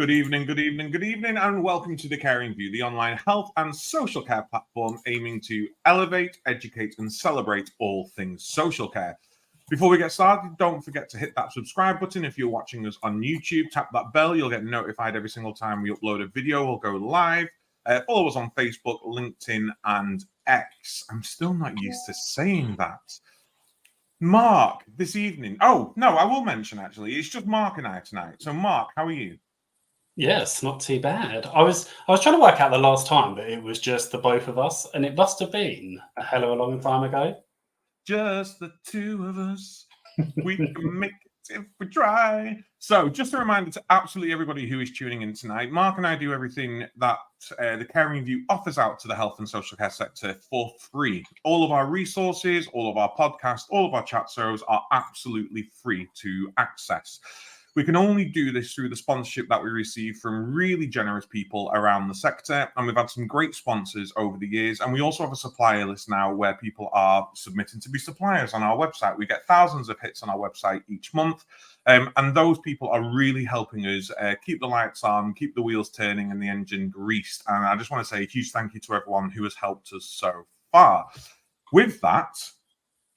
Good evening, and welcome to The Caring View, the online health and social care platform aiming to elevate, educate, and celebrate all things social care. Before we get started, don't forget to hit that subscribe button. If you're watching us on YouTube, tap that bell. You'll get notified every single time we upload a video or go live. Follow us on Facebook, LinkedIn, and X. I'm still not used to saying that. Mark, this evening. Oh, no, I will mention, actually. It's just Mark and I tonight. So, Mark, how are you? Yes, not too bad. I was trying to work out the last time that it was just the both of us, and it must have been a hell of a long time ago. Just the two of us. We can make it if we try. So, just a reminder to absolutely everybody who is tuning in tonight, Mark and I do everything that the Caring View offers out to the health and social care sector for free. All of our resources, all of our podcasts, all of our chat shows are absolutely free to access. We can only do this through the sponsorship that we receive from really generous people around the sector. And we've had some great sponsors over the years. And we also have a supplier list now where people are submitting to be suppliers on our website. We get thousands of hits on our website each month. And those people are really helping us keep the lights on, keep the wheels turning, and the engine greased. And I just want to say a huge thank you to everyone who has helped us so far. With that,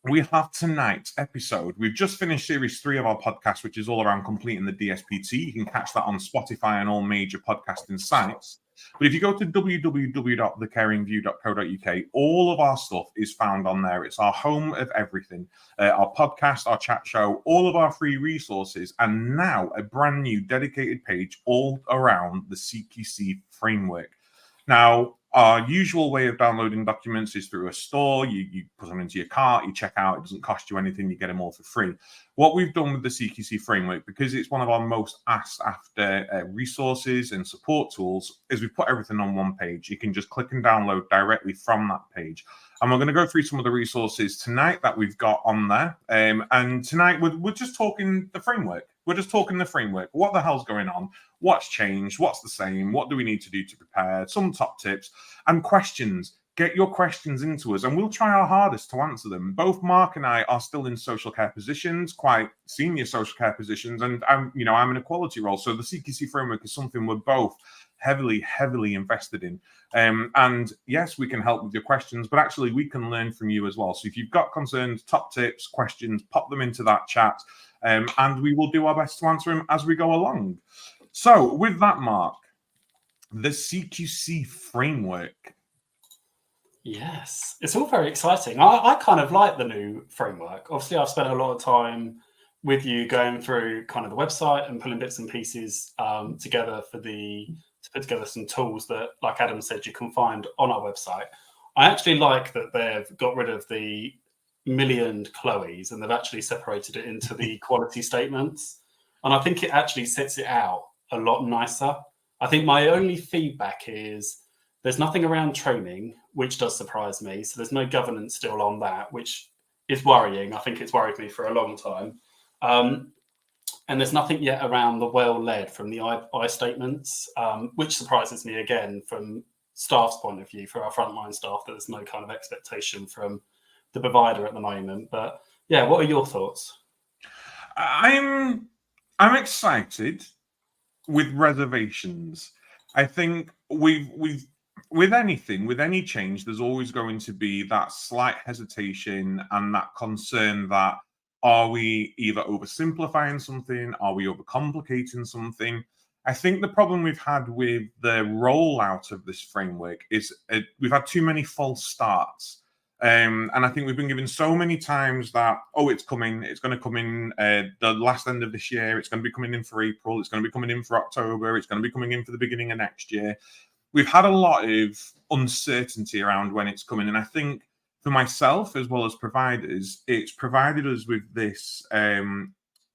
we have tonight's episode. We've just finished series 3 of our podcast, which is all around completing the DSPT. You can catch that on Spotify and all major podcasting sites. But if you go to www.thecaringview.co.uk, all of our stuff is found on there. It's our home of everything. Our podcast, our chat show, all of our free resources, and now a brand new dedicated page all around the CQC framework. Now, our usual way of downloading documents is through a store. You put them into your cart, you check out, it doesn't cost you anything, you get them all for free. What we've done with the CQC framework, because it's one of our most asked after resources and support tools, is we've put everything on one page. You can just click and download directly from that page. And we're going to go through some of the resources tonight that we've got on there. And tonight, we're just talking the framework. We're just talking the framework. What the hell's going on? What's changed? What's the same? What do we need to do to prepare? Some top tips and questions. Get your questions into us, and we'll try our hardest to answer them. Both Mark and I are still in social care positions, quite senior social care positions, and I'm in a quality role. So the CQC framework is something we're both heavily invested in. And yes, we can help with your questions, but actually we can learn from you as well. So if you've got concerns, top tips, questions, pop them into that chat, and we will do our best to answer them as we go along. So with that, Mark, the CQC framework. Yes, it's all very exciting. I kind of like the new framework. Obviously, I've spent a lot of time with you going through kind of the website and pulling bits and pieces together to put together some tools that, like Adam said, you can find on our website. I actually like that they've got rid of the million KLOEs and they've actually separated it into the quality statements. And I think it actually sets it out a lot nicer. I think my only feedback is there's nothing around training, which does surprise me. So there's no governance still on that, which is worrying. I think it's worried me for a long time. And there's nothing yet around the well-led from the I statements, which surprises me again from staff's point of view, for our frontline staff, that there's no kind of expectation from the provider at the moment. But yeah, what are your thoughts? I'm excited with reservations. I think with any change, there's always going to be that slight hesitation and that concern that, are we either oversimplifying something? Are we overcomplicating something? I think the problem we've had with the rollout of this framework is we've had too many false starts. And I think we've been given so many times that, it's coming, it's going to come in the last end of this year, it's going to be coming in for April, it's going to be coming in for October, it's going to be coming in for the beginning of next year. We've had a lot of uncertainty around when it's coming. And I think for myself, as well as providers, it's provided us with this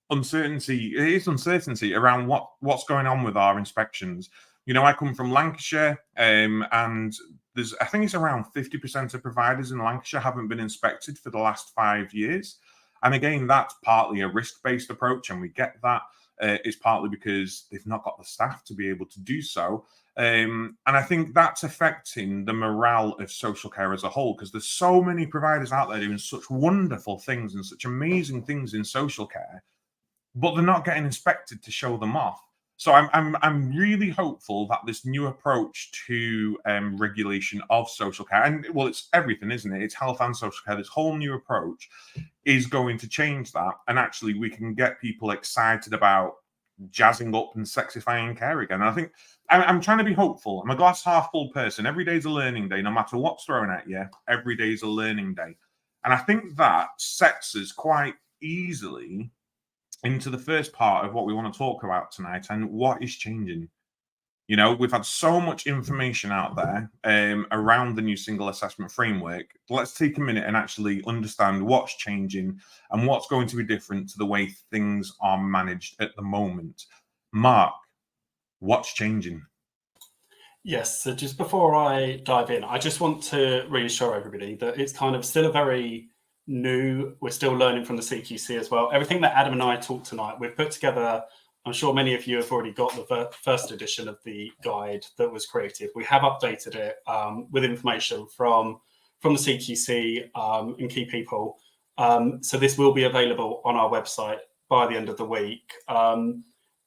uncertainty. It is uncertainty around what's going on with our inspections. I come from Lancashire, and I think it's around 50% of providers in Lancashire haven't been inspected for the last 5 years. And again, that's partly a risk-based approach, and we get that. It's partly because they've not got the staff to be able to do so. And I think that's affecting the morale of social care as a whole, because there's so many providers out there doing such wonderful things and such amazing things in social care, but they're not getting inspected to show them off. So I'm really hopeful that this new approach to regulation of social care, and well, it's everything, isn't it? It's health and social care. This whole new approach is going to change that, and actually we can get people excited about jazzing up and sexifying care again. And I think I'm trying to be hopeful. I'm a glass half full person. Every day's a learning day, no matter what's thrown at you. Every day's a learning day, and I think that sets us quite easily into the first part of what we want to talk about tonight and what is changing. You know, we've had so much information out there around the new single assessment framework. Let's take a minute and actually understand what's changing and what's going to be different to the way things are managed at the moment. Mark, what's changing? Yes, so just before I dive in, I just want to reassure everybody that it's kind of still a very new, we're still learning from the CQC as well. Everything that Adam and I talked tonight, we've put together, I'm sure many of you have already got the first edition of the guide that was created. We have updated it with information from the CQC and key people. So this will be available on our website by the end of the week.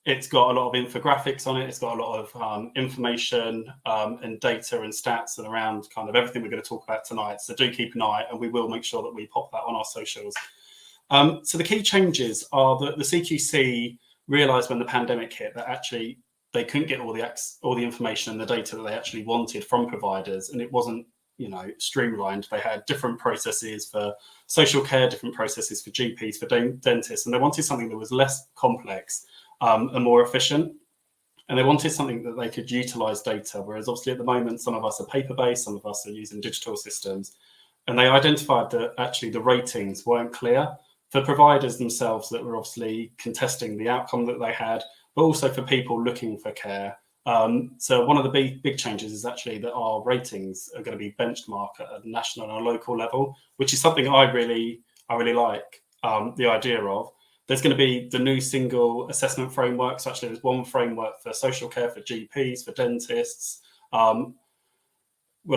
It's got a lot of infographics on it. It's got a lot of information and data and stats and around kind of everything we're going to talk about tonight. So do keep an eye, and we will make sure that we pop that on our socials. So the key changes are that the CQC realised when the pandemic hit that actually they couldn't get all the information and the data that they actually wanted from providers, and it wasn't, you know, streamlined. They had different processes for social care, different processes for GPs, for dentists, and they wanted something that was less complex and more efficient. And they wanted something that they could utilize data, whereas obviously at the moment, some of us are paper-based, some of us are using digital systems. And they identified that actually the ratings weren't clear for providers themselves that were obviously contesting the outcome that they had, but also for people looking for care. So one of the big changes is actually that our ratings are going to be benchmarked at a national and a local level, which is something I really like the idea of. There's going to be the new single assessment framework. So actually there's one framework for social care, for GPs, for dentists. We'll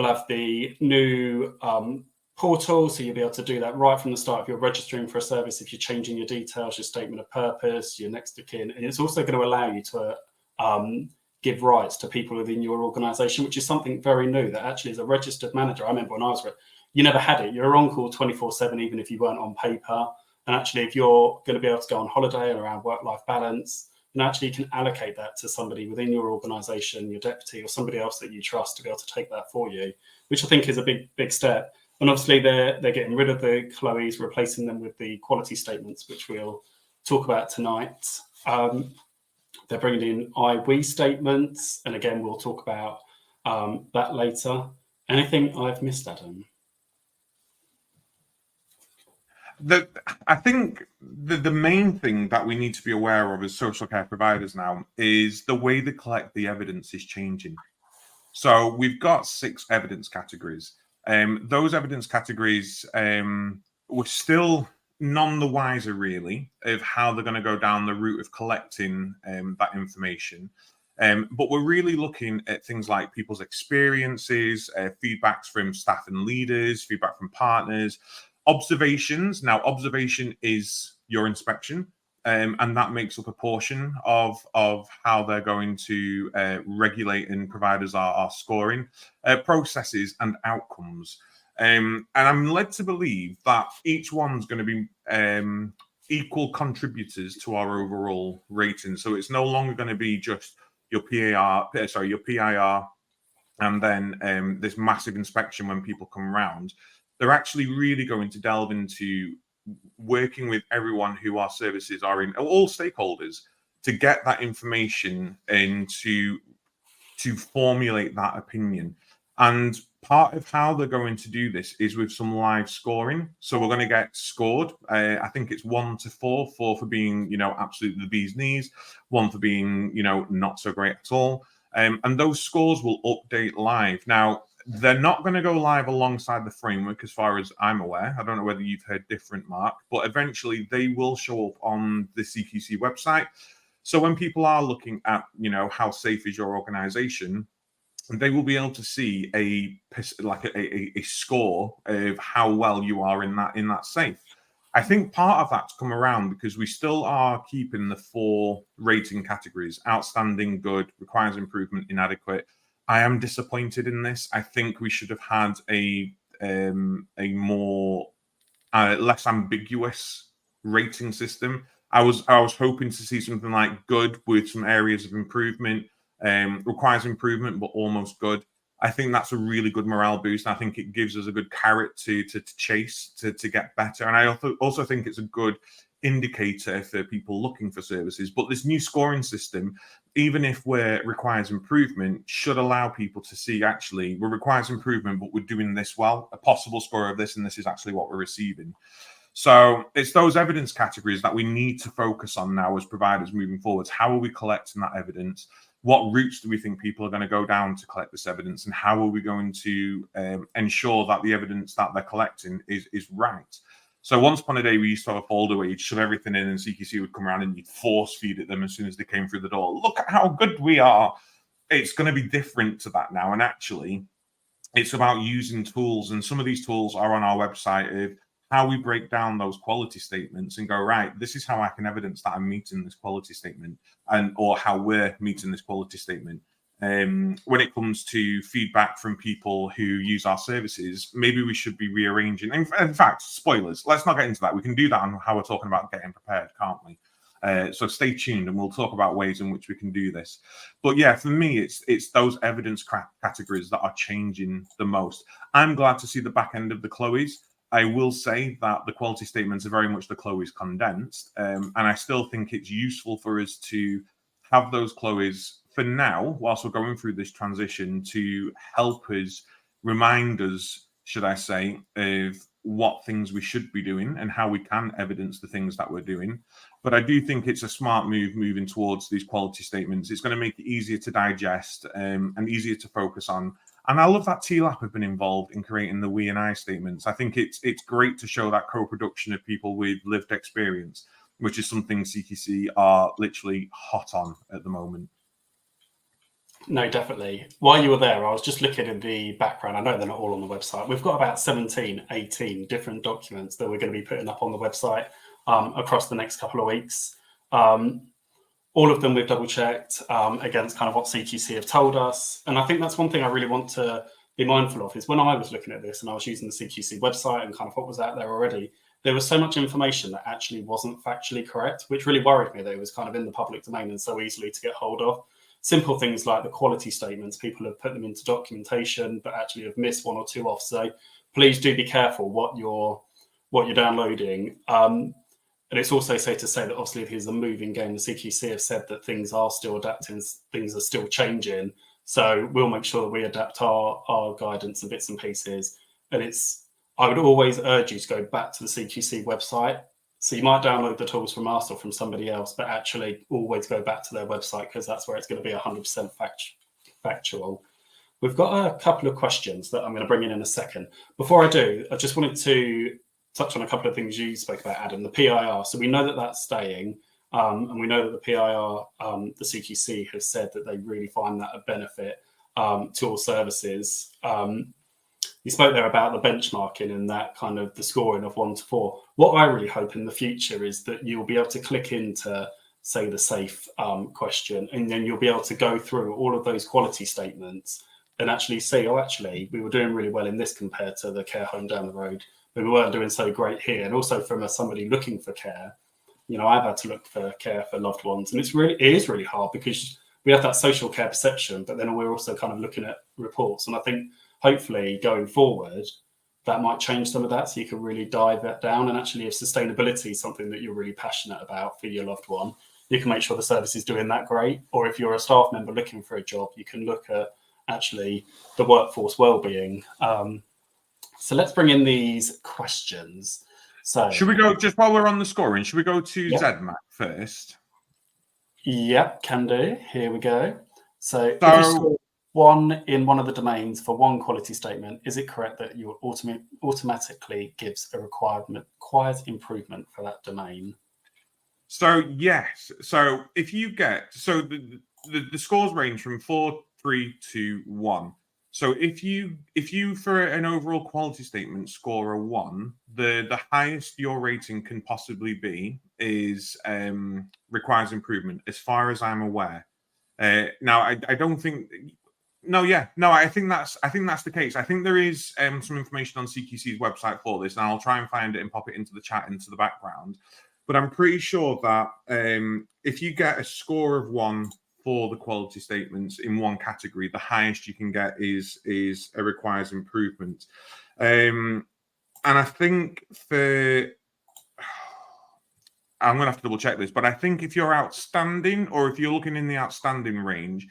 have the new portal, so you'll be able to do that right from the start if you're registering for a service, if you're changing your details, your statement of purpose, your next of kin. And it's also going to allow you to give rights to people within your organisation, which is something very new, that actually as a registered manager, I remember when I was, you never had it. You're on call 24/7, even if you weren't on paper. And actually, if you're going to be able to go on holiday and around work-life balance, and actually you can allocate that to somebody within your organisation, your deputy or somebody else that you trust to be able to take that for you, which I think is a big step. And obviously they're getting rid of the KLOEs, replacing them with the quality statements, which we'll talk about tonight. They're bringing in I-we statements, and again, we'll talk about that later. Anything I've missed, Adam? I think the main thing that we need to be aware of as social care providers now is the way they collect the evidence is changing. So we've got 6 evidence categories. Those evidence categories, we're still none the wiser really of how they're going to go down the route of collecting that information. But we're really looking at things like people's experiences, feedbacks from staff and leaders, feedback from partners, observations. Now, observation is your inspection, and that makes up a portion of how they're going to regulate and providers are scoring, processes and outcomes. And I'm led to believe that each one's going to be equal contributors to our overall rating. So it's no longer going to be just your PIR, and then this massive inspection when people come around. They're actually really going to delve into working with everyone who our services are in, all stakeholders, to get that information and to formulate that opinion. And part of how they're going to do this is with some live scoring. So we're going to get scored. I think it's 1 to 4, 4 for being, absolutely the bee's knees, 1 for being, not so great at all. And those scores will update live. Now, they're not going to go live alongside the framework, as far as I'm aware. I don't know whether you've heard different, Mark, but eventually they will show up on the CQC website. So when people are looking at, how safe is your organization, they will be able to see a score of how well you are in that safe. I think part of that's come around because we still are keeping the 4 rating categories: outstanding, good, requires improvement, inadequate. I am disappointed in this. I think we should have had a more less ambiguous rating system. I was hoping to see something like good with some areas of improvement, requires improvement, but almost good. I think that's a really good morale boost. I think it gives us a good carrot to chase to get better. And I also think it's a good indicator for people looking for services. But this new scoring system, even if we're requires improvement, should allow people to see actually we requires improvement, but we're doing this well, a possible score of this, and this is actually what we're receiving. So it's those evidence categories that we need to focus on now as providers moving forwards. How are we collecting that evidence? What routes do we think people are going to go down to collect this evidence? And how are we going to ensure that the evidence that they're collecting is right? So once upon a day, we used to have a folder where you'd shove everything in and CQC would come around and you'd force feed it them as soon as they came through the door. Look at how good we are. It's going to be different to that now. And actually, it's about using tools. And some of these tools are on our website of how we break down those quality statements and go, right, this is how I can evidence that I'm meeting this quality statement, and or how we're meeting this quality statement. When it comes to feedback from people who use our services, maybe we should be rearranging. In fact, spoilers, let's not get into that. We can do that on how we're talking about getting prepared, can't we? So stay tuned and we'll talk about ways in which we can do this. But yeah, for me, it's those evidence categories that are changing the most. I'm glad to see the back end of the KLOEs. I will say that the quality statements are very much the KLOEs condensed. And I still think it's useful for us to have those KLOEs for now, whilst we're going through this transition, to help us, remind us, should I say, of what things we should be doing and how we can evidence the things that we're doing. But I do think it's a smart move moving towards these quality statements. It's going to make it easier to digest and easier to focus on. And I love that TLAP have been involved in creating the we and I statements. I think it's great to show that co-production of people with lived experience, which is something CQC are literally hot on at the moment. No, definitely. While you were there, I was just looking in the background. I know they're not all on the website. We've got about 17, 18 different documents that we're going to be putting up on the website across the next couple of weeks. All of them we've double checked against kind of what CQC have told us. And I think that's one thing I really want to be mindful of is when I was looking at this and I was using the CQC website and kind of what was out there already, there was so much information that actually wasn't factually correct, which really worried me that it was kind of in the public domain and so easily to get hold of. Simple things like the quality statements, people have put them into documentation, but actually have missed one or two off. So please do be careful what you're downloading. And it's also safe to say that obviously it is a moving game. The CQC have said that things are still adapting, things are still changing. So we'll make sure that we adapt our guidance and bits and pieces. And I would always urge you to go back to the CQC website. So you might download the tools from us or from somebody else, but actually always go back to their website because that's where it's going to be 100% factual. We've got a couple of questions that I'm going to bring in a second. Before I do, I just wanted to touch on a couple of things you spoke about, Adam, the PIR. So we know that that's staying, and we know that the PIR, the CQC has said that they really find that a benefit to all services. You spoke there about the benchmarking and that kind of the scoring of 1 to 4. What I really hope in the future is that you'll be able to click into, say, the SAFE question, and then you'll be able to go through all of those quality statements and actually see, oh, actually, we were doing really well in this compared to the care home down the road, but we weren't doing so great here. And also from somebody looking for care, I've had to look for care for loved ones, and it is really hard because we have that social care perception, but then we're also kind of looking at reports. And I think hopefully going forward, that might change some of that, so you can really dive that down. And actually, if sustainability is something that you're really passionate about for your loved one, you can make sure the service is doing that great. Or if you're a staff member looking for a job, you can look at actually the workforce well-being. So let's bring in these questions. So should we go, just while we're on the scoring, should we go to ZMAC first? Yep, can do. Here we go. So if you score 1 in one of the domains for one quality statement, is it correct that you automatically gives a requires improvement for that domain? So yes. So if you get, so the scores range from 4, 3 to 1. So if you for an overall quality statement score a 1, the highest your rating can possibly be is requires improvement, as far as I'm aware. Now I don't think. No, yeah, no, I think that's the case. I think there is some information on CQC's website for this, and I'll try and find it and pop it into the chat into the background. But I'm pretty sure that if you get a score of 1 for the quality statements in one category, the highest you can get is a requires improvement. And I think I'm going to have to double check this, but I think if you're outstanding, or if you're looking in the outstanding range,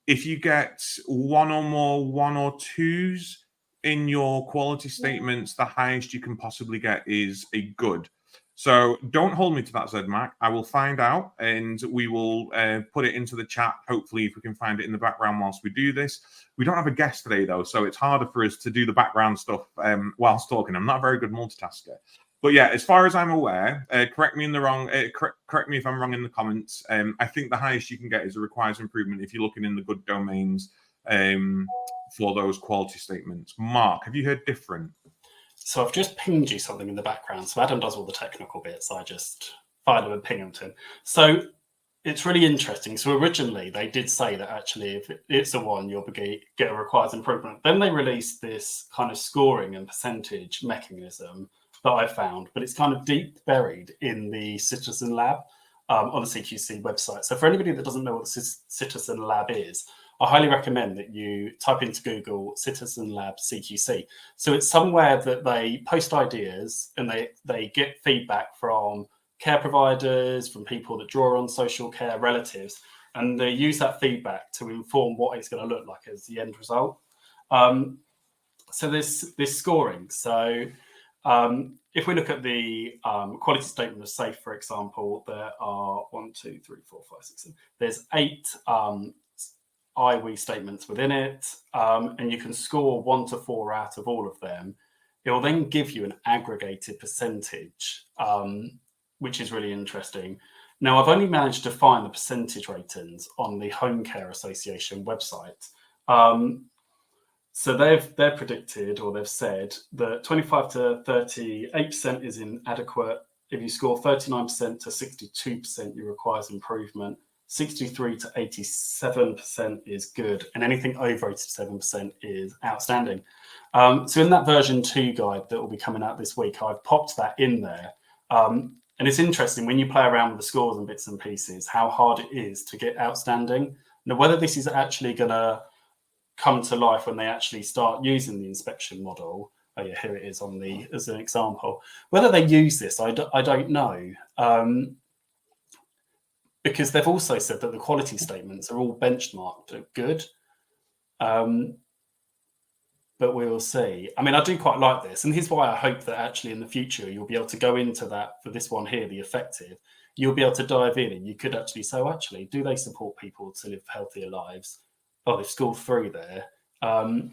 if you get 1 or more 1 or 2s in your quality statements, the highest you can possibly get is a good. So don't hold me to that, ZMAC. I will find out, and we will put it into the chat, hopefully, if we can find it in the background whilst we do this. We don't have a guest today, though, so it's harder for us to do the background stuff whilst talking. I'm not a very good multitasker. But yeah, as far as I'm aware, correct me if I'm wrong in the comments. I think the highest you can get is a requires improvement if you're looking in the good domains for those quality statements. Mark, have you heard different? So I've just pinged you something in the background. So Adam does all the technical bits. I just find them and ping them to him. So it's really interesting. So originally they did say that actually if it's a 1, you'll get a requires improvement. Then they released this kind of scoring and percentage mechanism that I found, but it's kind of deep buried in the Citizen Lab on the CQC website. So for anybody that doesn't know what the Citizen Lab is, I highly recommend that you type into Google Citizen Lab CQC. So it's somewhere that they post ideas and they get feedback from care providers, from people that draw on social care, relatives, and they use that feedback to inform what it's going to look like as the end result. So this scoring. So if we look at the quality statement of SAFE, for example, there are 1, 2, 3, 4, 5, 6, 7. There's 8 IWE statements within it, and you can score 1 to 4 out of all of them. It will then give you an aggregated percentage, which is really interesting. Now, I've only managed to find the percentage ratings on the Home Care Association website. So they've predicted, or they've said, that 25 to 38% is inadequate. If you score 39% to 62%, it requires improvement. 63 to 87% is good, and anything over 87% is outstanding. So in that version 2 guide that will be coming out this week, I've popped that in there. And it's interesting when you play around with the scores and bits and pieces, how hard it is to get outstanding. Now, whether this is actually going to come to life when they actually start using the inspection model. Oh yeah, here it is on as an example. Whether they use this, I don't know. Because they've also said that the quality statements are all benchmarked at good. But we will see. I mean, I do quite like this. And here's why I hope that actually in the future, you'll be able to go into that for this one here, the effective. You'll be able to dive in and you could actually say, oh, actually, do they support people to live healthier lives? Oh, they've scored 3 there. And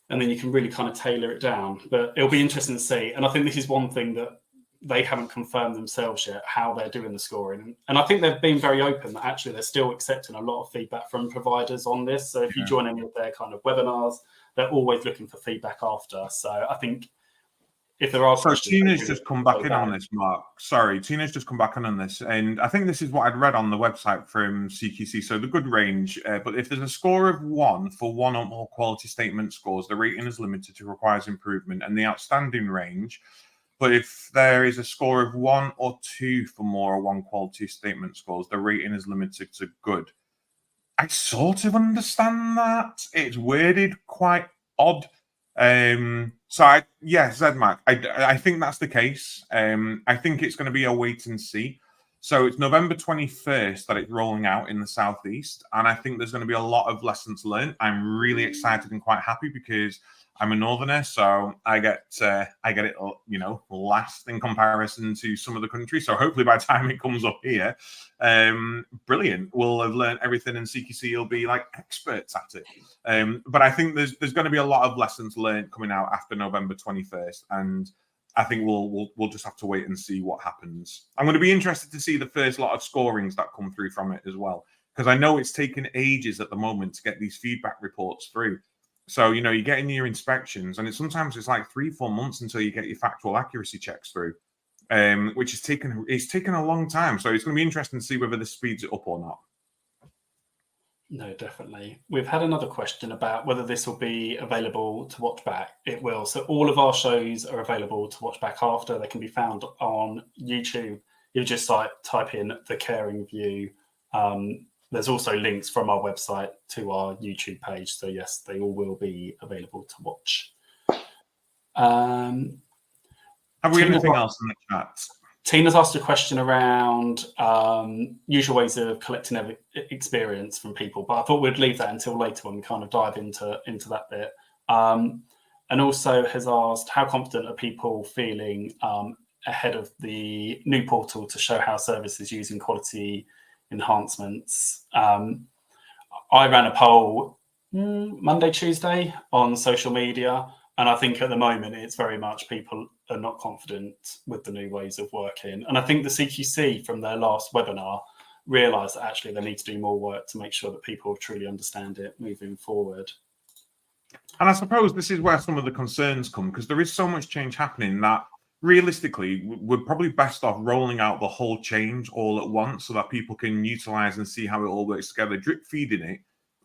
then you can really kind of tailor it down. But it'll be interesting to see. And I think this is one thing that they haven't confirmed themselves yet, how they're doing the scoring. And I think they've been very open that actually they're still accepting a lot of feedback from providers on this. So if you join any of their kind of webinars, they're always looking for feedback after. So I think if there are... So Tina's just come back in on this, Mark. Sorry, Tina's just come back in on this. And I think this is what I'd read on the website from CQC. So the good range, but if there's a score of 1 for 1 or more quality statement scores, the rating is limited to requires improvement, and the outstanding range. But if there is a score of 1 or 2 for more or 1 quality statement scores, the rating is limited to good. I sort of understand that. It's worded quite odd. ZMAC, I think that's the case. I think it's going to be a wait and see. So it's November 21st that it's rolling out in the Southeast. And I think there's going to be a lot of lessons learned. I'm really excited and quite happy because I'm a northerner, so I get it, last in comparison to some of the country. So hopefully by the time it comes up here, brilliant. We'll have learned everything, and CQC will be like experts at it. But I think there's going to be a lot of lessons learned coming out after November 21st, and I think we'll just have to wait and see what happens. I'm going to be interested to see the first lot of scorings that come through from it as well, because I know it's taken ages at the moment to get these feedback reports through. So, you know, you're getting your inspections, and sometimes it's like 3-4 months until you get your factual accuracy checks through, which is taken a long time. So it's going to be interesting to see whether this speeds it up or not. No, definitely. We've had another question about whether this will be available to watch back. It will. So all of our shows are available to watch back after. They can be found on YouTube. You just type in The Caring View. There's also links from our website to our YouTube page. So yes, they all will be available to watch. Have we anything else in the chat? Tina's asked a question around usual ways of collecting experience from people, but I thought we'd leave that until later when we kind of dive into that bit. And also has asked, how confident are people feeling ahead of the new portal to show how service is using quality enhancements? I ran a poll Monday, Tuesday on social media, and I think at the moment it's very much people are not confident with the new ways of working. And I think the CQC from their last webinar realised that actually they need to do more work to make sure that people truly understand it moving forward. And I suppose this is where some of the concerns come, because there is so much change happening that realistically we're probably best off rolling out the whole change all at once so that people can utilise and see how it all works together. Drip feeding it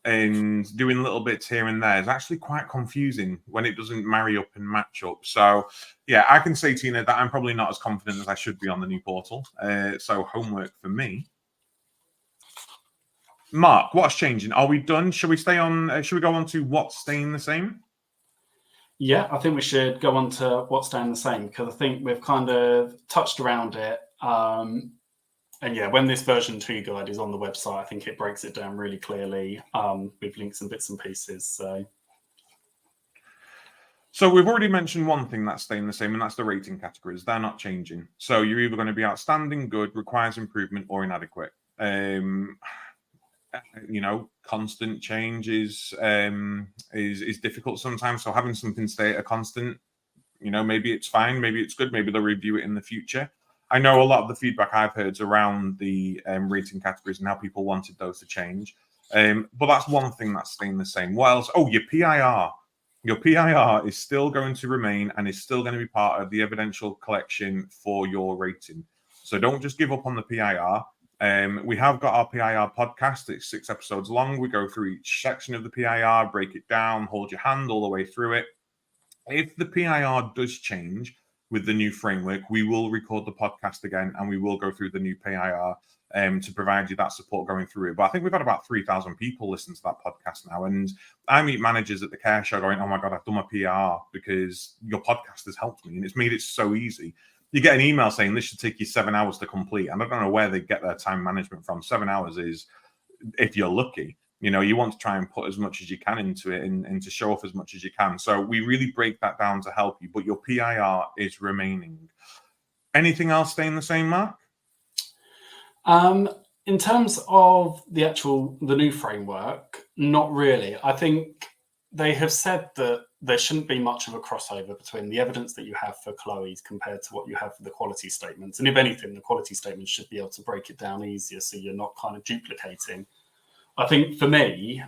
and doing little bits here and there is actually quite confusing when it doesn't marry up and match up. So yeah, I can say, Tina, that I'm probably not as confident as I should be on the new portal. So homework for me. Mark, what's changing? Are we done? Should we stay on? Should we go on to what's staying the same? Yeah, I think we should go on to what's staying the same, because I think we've kind of touched around it. And yeah, when this version 2 guide is on the website, I think it breaks it down really clearly with links and bits and pieces. So we've already mentioned one thing that's staying the same, and that's the rating categories. They're not changing. So you're either going to be outstanding, good, requires improvement, or inadequate. You know, constant change is difficult sometimes. So having something stay at a constant, you know, maybe it's fine, maybe it's good, maybe they'll review it in the future. I know a lot of the feedback I've heard is around the rating categories and how people wanted those to change. But that's one thing that's staying the same. What else? Oh, your PIR. Your PIR is still going to remain and is still going to be part of the evidential collection for your rating. So don't just give up on the PIR. We have got our PIR podcast. It's 6 episodes long. We go through each section of the PIR, break it down, hold your hand all the way through it. If the PIR does change with the new framework, we will record the podcast again and we will go through the new PIR to provide you that support going through it. But I think we've had about 3,000 people listen to that podcast now. And I meet managers at the care show going, oh my God, I've done my PR because your podcast has helped me and it's made it so easy. You get an email saying this should take you 7 hours to complete. And I don't know where they get their time management from. 7 hours is, if you're lucky. You know, you want to try and put as much as you can into it and to show off as much as you can. So we really break that down to help you, but your PIR is remaining. Anything else staying the same, Mark? In terms of the new framework, not really. I think they have said that there shouldn't be much of a crossover between the evidence that you have for KLOEs compared to what you have for the quality statements. And if anything, the quality statements should be able to break it down easier so you're not kind of duplicating. I think for me,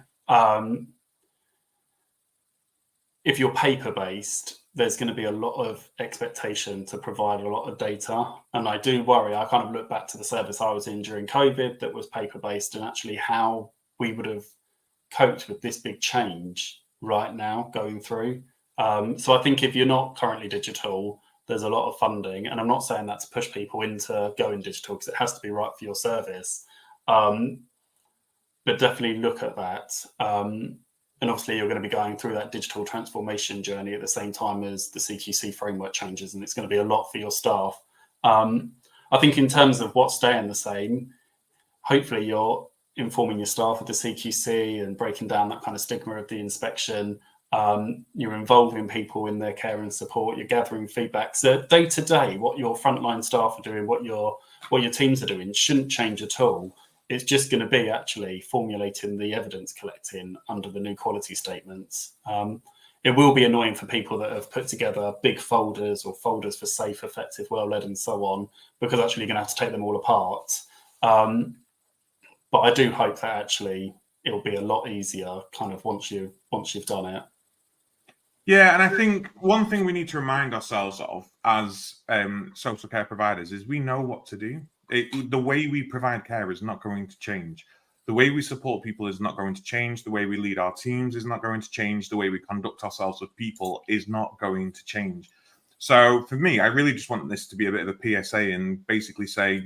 if you're paper-based, there's going to be a lot of expectation to provide a lot of data. And I do worry, I kind of look back to the service I was in during COVID that was paper-based and actually how we would have coped with this big change right now going through. So I think if you're not currently digital, there's a lot of funding. And I'm not saying that to push people into going digital because it has to be right for your service. But definitely look at that. And obviously you're going to be going through that digital transformation journey at the same time as the CQC framework changes, and it's going to be a lot for your staff. I think in terms of what's staying the same, hopefully you're informing your staff of the CQC and breaking down that kind of stigma of the inspection. You're involving people in their care and support. You're gathering feedback. So day to day, what your frontline staff are doing, what your teams are doing shouldn't change at all. It's just going to be actually formulating the evidence collecting under the new quality statements. It will be annoying for people that have put together big folders or folders for safe, effective, well-led, and so on, because actually you're going to have to take them all apart. But But I do hope that actually it'll be a lot easier kind of once you've done it. Yeah, and I think one thing we need to remind ourselves of as social care providers is we know what to do. The way we provide care is not going to change. The way we support people is not going to change. The way we lead our teams is not going to change. The way we conduct ourselves with people is not going to change. So for me, I really just want this to be a bit of a PSA and basically say,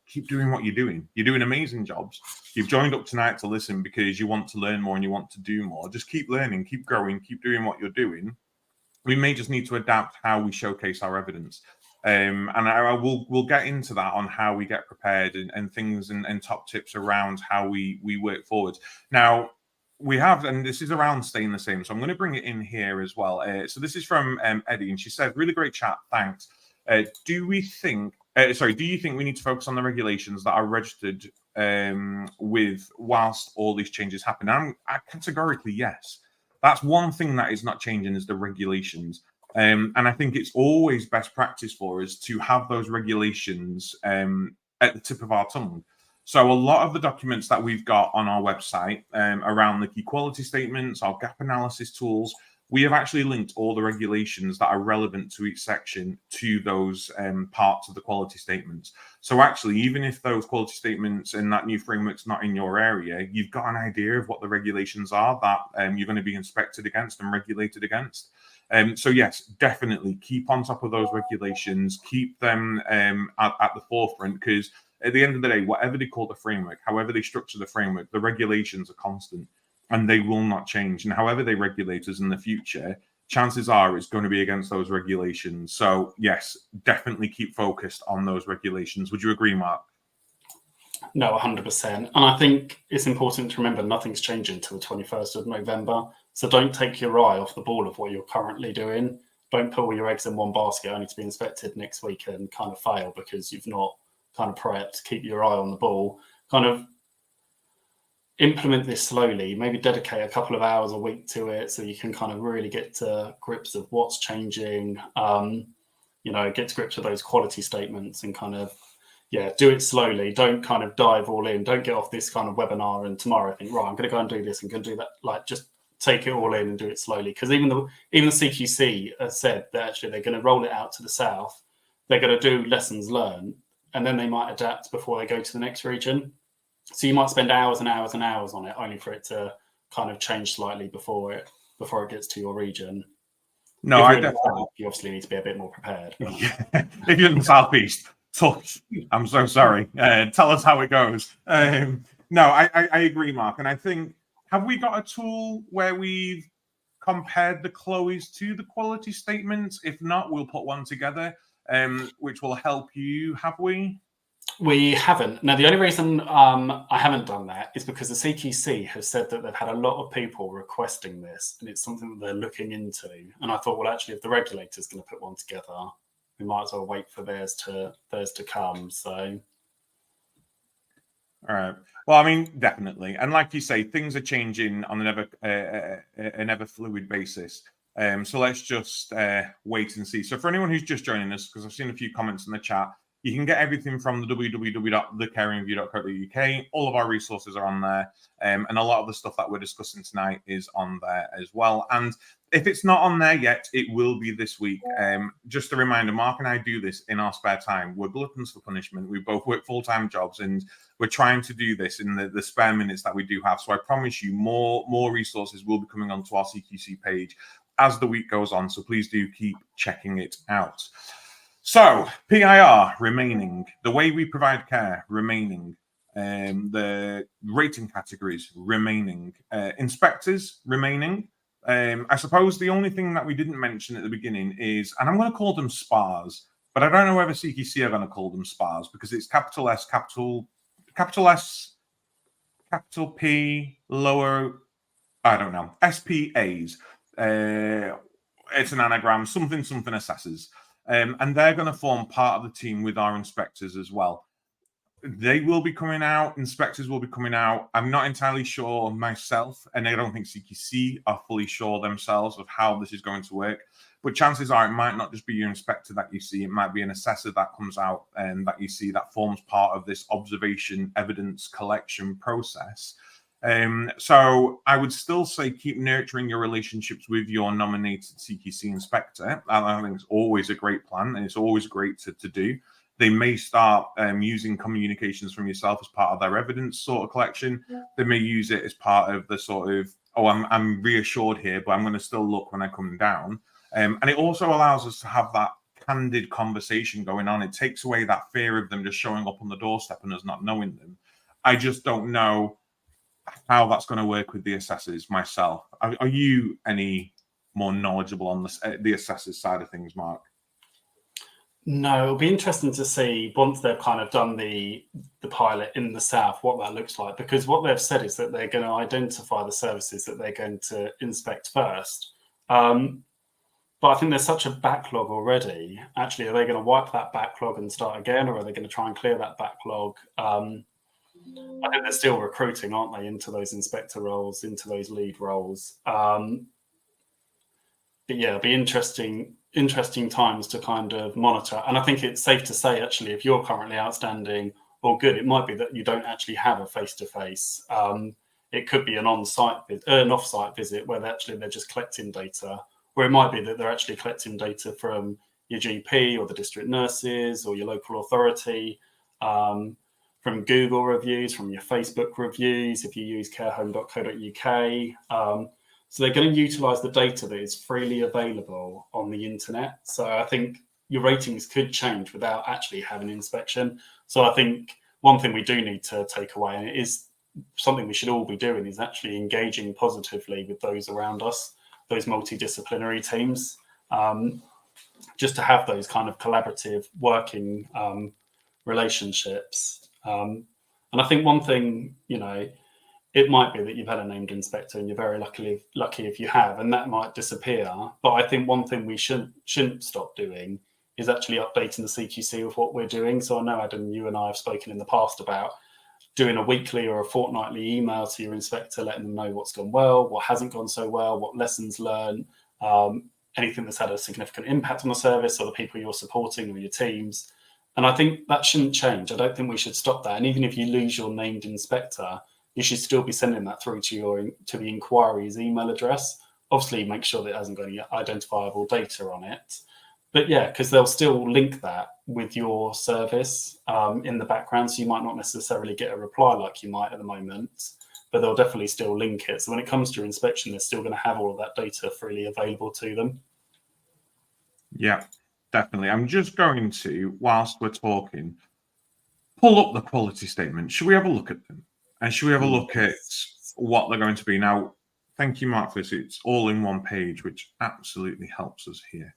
keep doing what you're doing. You're doing amazing jobs. You've joined up tonight to listen because you want to learn more and you want to do more. Just keep learning, keep growing, keep doing what you're doing. We may just need to adapt how we showcase our evidence. And we'll get into that on how we get prepared and things and top tips around how we work forward. Now, we have, and this is around staying the same, so I'm going to bring it in here as well. So this is from Eddie, and she said, really great chat, thanks. Do you think we need to focus on the regulations that are registered with whilst all these changes happen? I categorically, yes. That's one thing that is not changing is the regulations. And I think it's always best practice for us to have those regulations at the tip of our tongue. So a lot of the documents that we've got on our website around the key quality statements, our gap analysis tools, we have actually linked all the regulations that are relevant to each section to those parts of the quality statements. So actually, even if those quality statements and that new framework's not in your area, you've got an idea of what the regulations are that you're going to be inspected against and regulated against. So yes, definitely keep on top of those regulations, keep them at the forefront, because at the end of the day, whatever they call the framework, however they structure the framework, the regulations are constant and they will not change. And however they regulate us in the future, chances are it's going to be against those regulations. So yes, definitely keep focused on those regulations. Would you agree, Mark? No, 100%. And I think it's important to remember nothing's changing until the 21st of November. So don't take your eye off the ball of what you're currently doing. Don't put all your eggs in one basket only to be inspected next week and kind of fail because you've not kind of prepped. Keep your eye on the ball. Kind of implement this slowly. Maybe dedicate a couple of hours a week to it so you can kind of really get to grips of what's changing. Get to grips with those quality statements and kind of do it slowly. Don't kind of dive all in. Don't get off this kind of webinar and tomorrow think, right, I'm going to go and do this. I'm going to do that. Like, just take it all in and do it slowly. Because even the CQC has said that actually they're going to roll it out to the south. They're going to do lessons learned, and then they might adapt before they go to the next region. So you might spend hours and hours and hours on it, only for it to kind of change slightly before it gets to your region. No, you obviously need to be a bit more prepared. If you're in the southeast. Tough. I'm so sorry. Tell us how it goes. No, I agree, Mark. And I think, have we got a tool where we've compared the KLOEs to the quality statements? If not, we'll put one together, which will help you. Have we? We haven't. Now, the only reason I haven't done that is because the CQC has said that they've had a lot of people requesting this, and it's something that they're looking into. And I thought, well, actually, if the regulator's going to put one together, we might as well wait for theirs to come. So, all right. Well, I mean, definitely, and like you say, things are changing on an ever fluid basis. So let's just wait and see. So for anyone who's just joining us, because I've seen a few comments in the chat, you can get everything from the www.thecaringview.co.uk. All of our resources are on there, and a lot of the stuff that we're discussing tonight is on there as well. And if it's not on there yet, it will be this week. Just a reminder, Mark and I do this in our spare time. We're gluttons for punishment. We both work full-time jobs, and we're trying to do this in the spare minutes that we do have. So I promise you more resources will be coming onto our CQC page as the week goes on. So please do keep checking it out. So PIR remaining, the way we provide care remaining, the rating categories remaining, inspectors remaining. I suppose the only thing that we didn't mention at the beginning is, and I'm going to call them SPAs, but I don't know whether CQC are going to call them SPAs because it's capital S, capital P, lower, I don't know, SPAs. It's an anagram, something assessors. And they're going to form part of the team with our inspectors as well. They will be coming out. Inspectors will be coming out. I'm not entirely sure myself, and I don't think CQC are fully sure themselves of how this is going to work. But chances are it might not just be your inspector that you see. It might be an assessor that comes out and that you see that forms part of this observation evidence collection process. So I would still say keep nurturing your relationships with your nominated CQC inspector. I think it's always a great plan, and it's always great to do. They may start using communications from yourself as part of their evidence sort of collection. They may use it as part of the sort of, oh, I'm reassured here, but I'm going to still look when I come down. And it also allows us to have that candid conversation going on. It takes away that fear of them just showing up on the doorstep and us not knowing them. I just don't know how that's going to work with the assessors myself. Are you any more knowledgeable on the assessors side of things, Mark? No, it'll be interesting to see once they've kind of done the pilot in the south what that looks like, because what they've said is that they're going to identify the services that they're going to inspect first. But I think there's such a backlog already. Actually, are they going to wipe that backlog and start again, or are they going to try and clear that backlog? I think they're still recruiting, aren't they, into those inspector roles, into those lead roles. But yeah, it'll be interesting times to kind of monitor. And I think it's safe to say, actually, if you're currently outstanding or good, it might be that you don't actually have a face-to-face. It could be an off-site visit where they're just collecting data, or it might be that they're actually collecting data from your GP or the district nurses or your local authority, from Google reviews, from your Facebook reviews, if you use carehome.co.uk. So they're going to utilize the data that is freely available on the internet. So I think your ratings could change without actually having inspection. So I think one thing we do need to take away, and it is something we should all be doing, is actually engaging positively with those around us, those multidisciplinary teams, just to have those kind of collaborative working relationships. And I think one thing, it might be that you've had a named inspector and you're very lucky if you have, and that might disappear. But I think one thing we shouldn't stop doing is actually updating the CQC with what we're doing. So I know, Adam, you and I have spoken in the past about doing a weekly or a fortnightly email to your inspector, letting them know what's gone well, what hasn't gone so well, what lessons learned, anything that's had a significant impact on the service or the people you're supporting or your teams. And I think that shouldn't change. I don't think we should stop that. And even if you lose your named inspector, you should still be sending that through to the inquiry's email address. Obviously, make sure that it hasn't got any identifiable data on it. But yeah, because they'll still link that with your service in the background. So you might not necessarily get a reply like you might at the moment, but they'll definitely still link it. So when it comes to your inspection, they're still going to have all of that data freely available to them. Yeah, definitely. I'm just going to, whilst we're talking, pull up the quality statement. Should we have a look at them? And should we have a look at what they're going to be? Now, thank you, Mark, for this. It's all in one page, which absolutely helps us here.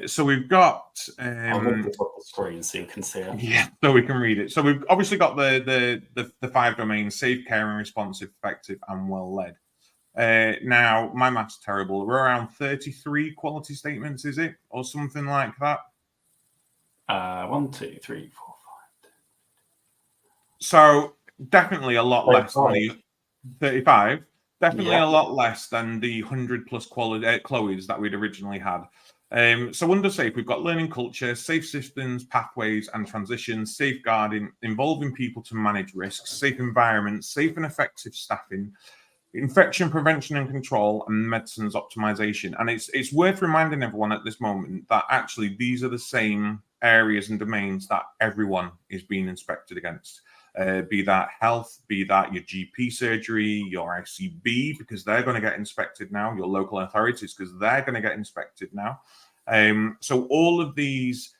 So we've got... I'll move the top of the screen so you can see it. Yeah, so we can read it. So we've obviously got the 5 domains: safe, caring, responsive, effective, and well-led. Now, my math's terrible. We're around 33 quality statements, is it? Or something like that? 1, 2, 3, 4, 5. So definitely a lot less than the 35. Definitely Yeah. a lot less than the 100 plus KLOEs that we'd originally had. So under safe, we've got learning culture, safe systems, pathways and transitions, safeguarding, involving people to manage risks, safe environments, safe and effective staffing, infection prevention and control, and medicines optimization. And it's worth reminding everyone at this moment that actually these are the same areas and domains that everyone is being inspected against. Be that health, be that your GP surgery, your ICB, because they're going to get inspected now, your local authorities, because they're going to get inspected now. So all of these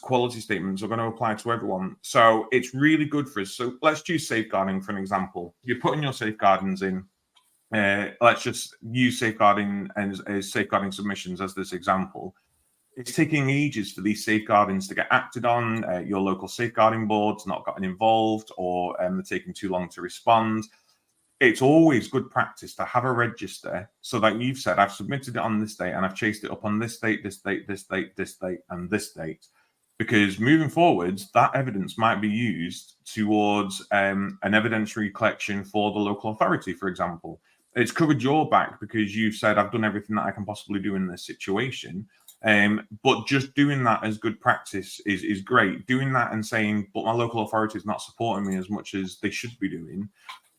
quality statements are going to apply to everyone. So it's really good for us. So let's use safeguarding for an example. You're putting your safeguardings in. Let's just use safeguarding as safeguarding submissions as this example. It's taking ages for these safeguardings to get acted on. Your local safeguarding board's not gotten involved, or they're taking too long to respond. It's always good practice to have a register so that you've said, I've submitted it on this date and I've chased it up on this date, this date, this date, this date, and this date. because moving forwards, that evidence might be used towards an evidentiary collection for the local authority, for example. It's covered your back because you've said, I've done everything that I can possibly do in this situation. But just doing that as good practice is great. Doing that and saying, but my local authority is not supporting me as much as they should be doing.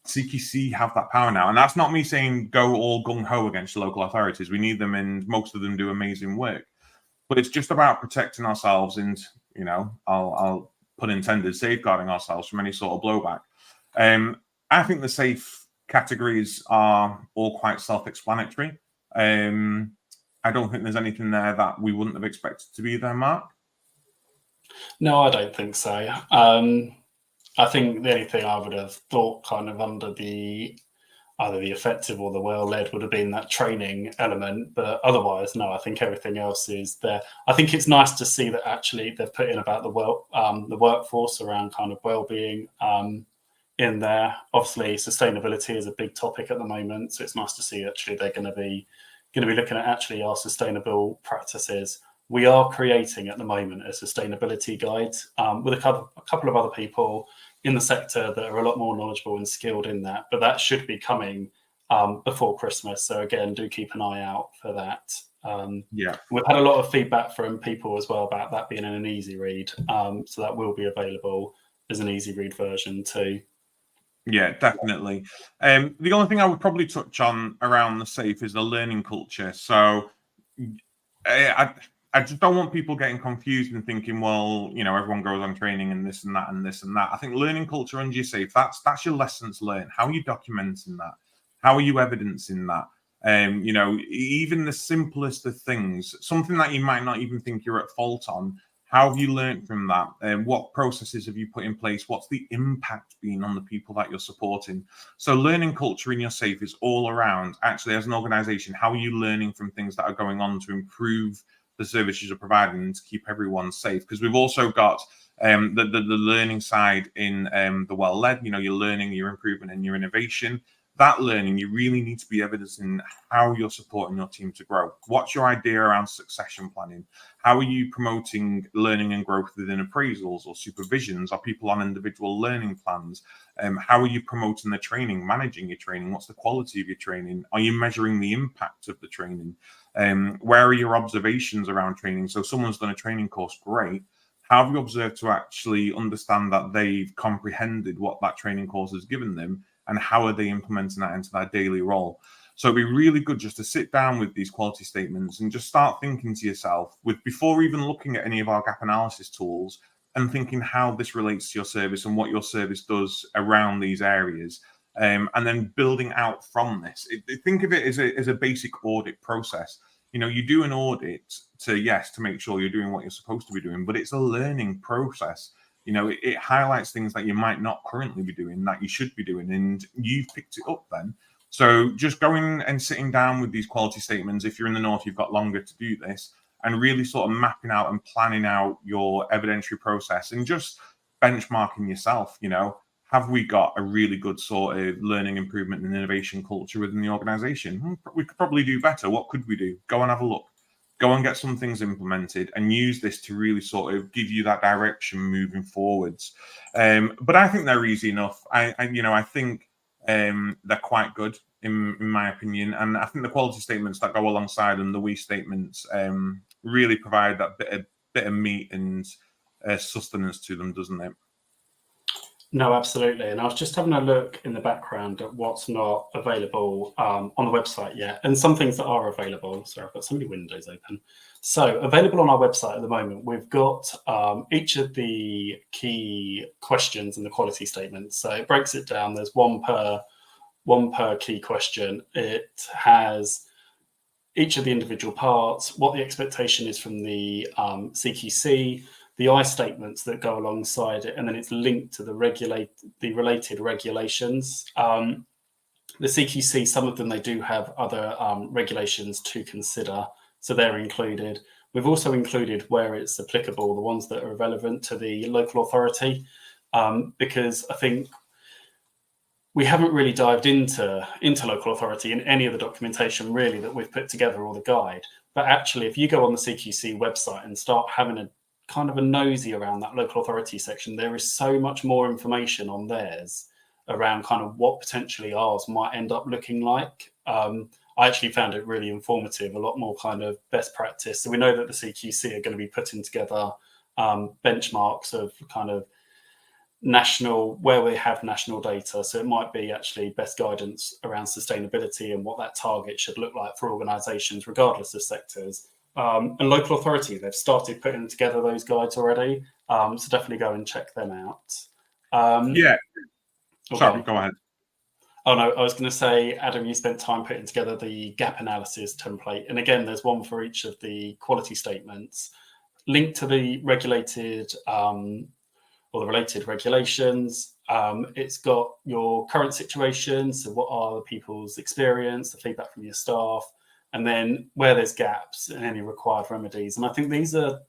CQC have that power now. And that's not me saying go all gung-ho against the local authorities. We need them, and most of them do amazing work. But it's just about protecting ourselves and, you know, I'll put intended, safeguarding ourselves from any sort of blowback. I think the safe categories are all quite self-explanatory. I don't think there's anything there that we wouldn't have expected to be there, Mark. No, I don't think so. I think the only thing I would have thought kind of under either the effective or the well-led would have been that training element, but otherwise, no, I think everything else is there. I think it's nice to see that actually they've put in about the workforce around kind of well-being in there. Obviously, sustainability is a big topic at the moment, so it's nice to see actually they're going to be looking at actually our sustainable practices. We are creating at the moment a sustainability guide with a couple of other people in the sector that are a lot more knowledgeable and skilled in that, but that should be coming before Christmas. So again, do keep an eye out for that. We've had a lot of feedback from people as well about that being an easy read. So that will be available as an easy read version too. Yeah, definitely. The only thing I would probably touch on around the safe is the learning culture. So I just don't want people getting confused and thinking, well, you know, everyone goes on training and this and that and this and that. I think learning culture under your safe, that's your lessons learned. How are you documenting that? How are you evidencing that? You know, even the simplest of things, something that you might not even think you're at fault on. How have you learned from that? What processes have you put in place? What's the impact been on the people that you're supporting? So learning culture in your safe is all around, actually, as an organization, how are you learning from things that are going on to improve the services you're providing and to keep everyone safe? Because we've also got the learning side in the well-led, you know, your learning, your improvement and your innovation. That learning, you really need to be evidencing how you're supporting your team to grow. What's your idea around succession planning? How are you promoting learning and growth within appraisals or supervisions? Are people on individual learning plans? How are you promoting the training, managing your training? What's the quality of your training? Are you measuring the impact of the training? Where are your observations around training? So someone's done a training course, great. How have you observed to actually understand that they've comprehended what that training course has given them? And how are they implementing that into their daily role? So it'd be really good just to sit down with these quality statements and just start thinking to yourself, before even looking at any of our gap analysis tools, and thinking how this relates to your service and what your service does around these areas, and then building out from this. Think of it as a basic audit process. You know, you do an audit to make sure you're doing what you're supposed to be doing, but it's a learning process. You know, it highlights things that you might not currently be doing that you should be doing, and you've picked it up then. So just going and sitting down with these quality statements, if you're in the north, you've got longer to do this, and really sort of mapping out and planning out your evidentiary process and just benchmarking yourself. You know, have we got a really good sort of learning, improvement and innovation culture within the organization? We could probably do better. What could we do? Go and have a look. Go and get some things implemented and use this to really sort of give you that direction moving forwards. But I think they're easy enough. I think they're quite good in my opinion. And I think the quality statements that go alongside them, the we statements, really provide that bit of meat and sustenance to them, doesn't it? No, absolutely. And I was just having a look in the background at what's not available on the website yet, and some things that are available. Sorry, I've got so many windows open. So available on our website at the moment, we've got each of the key questions in the quality statement. So it breaks it down. There's one per key question. It has each of the individual parts, what the expectation is from the CQC, the I statements that go alongside it, and then it's linked to the related regulations. The CQC, some of them, they do have other regulations to consider, so they're included. We've also included where it's applicable, the ones that are relevant to the local authority, because I think we haven't really dived into local authority in any of the documentation really that we've put together or the guide. But actually, if you go on the CQC website and start having a kind of a nosy around that local authority section, there is so much more information on theirs around kind of what potentially ours might end up looking like. I actually found it really informative, a lot more kind of best practice. So we know that the CQC are going to be putting together benchmarks of kind of national, where we have national data. So it might be actually best guidance around sustainability and what that target should look like for organisations, regardless of sectors. And local authority, they've started putting together those guides already. So definitely go and check them out. Yeah. Okay. Sorry, go ahead. Oh, no, I was going to say, Adam, you spent time putting together the gap analysis template. And again, there's one for each of the quality statements linked to the regulated or the related regulations. It's got your current situation. So what are the people's experience, the feedback from your staff, and then where there's gaps and any required remedies. And I think it's a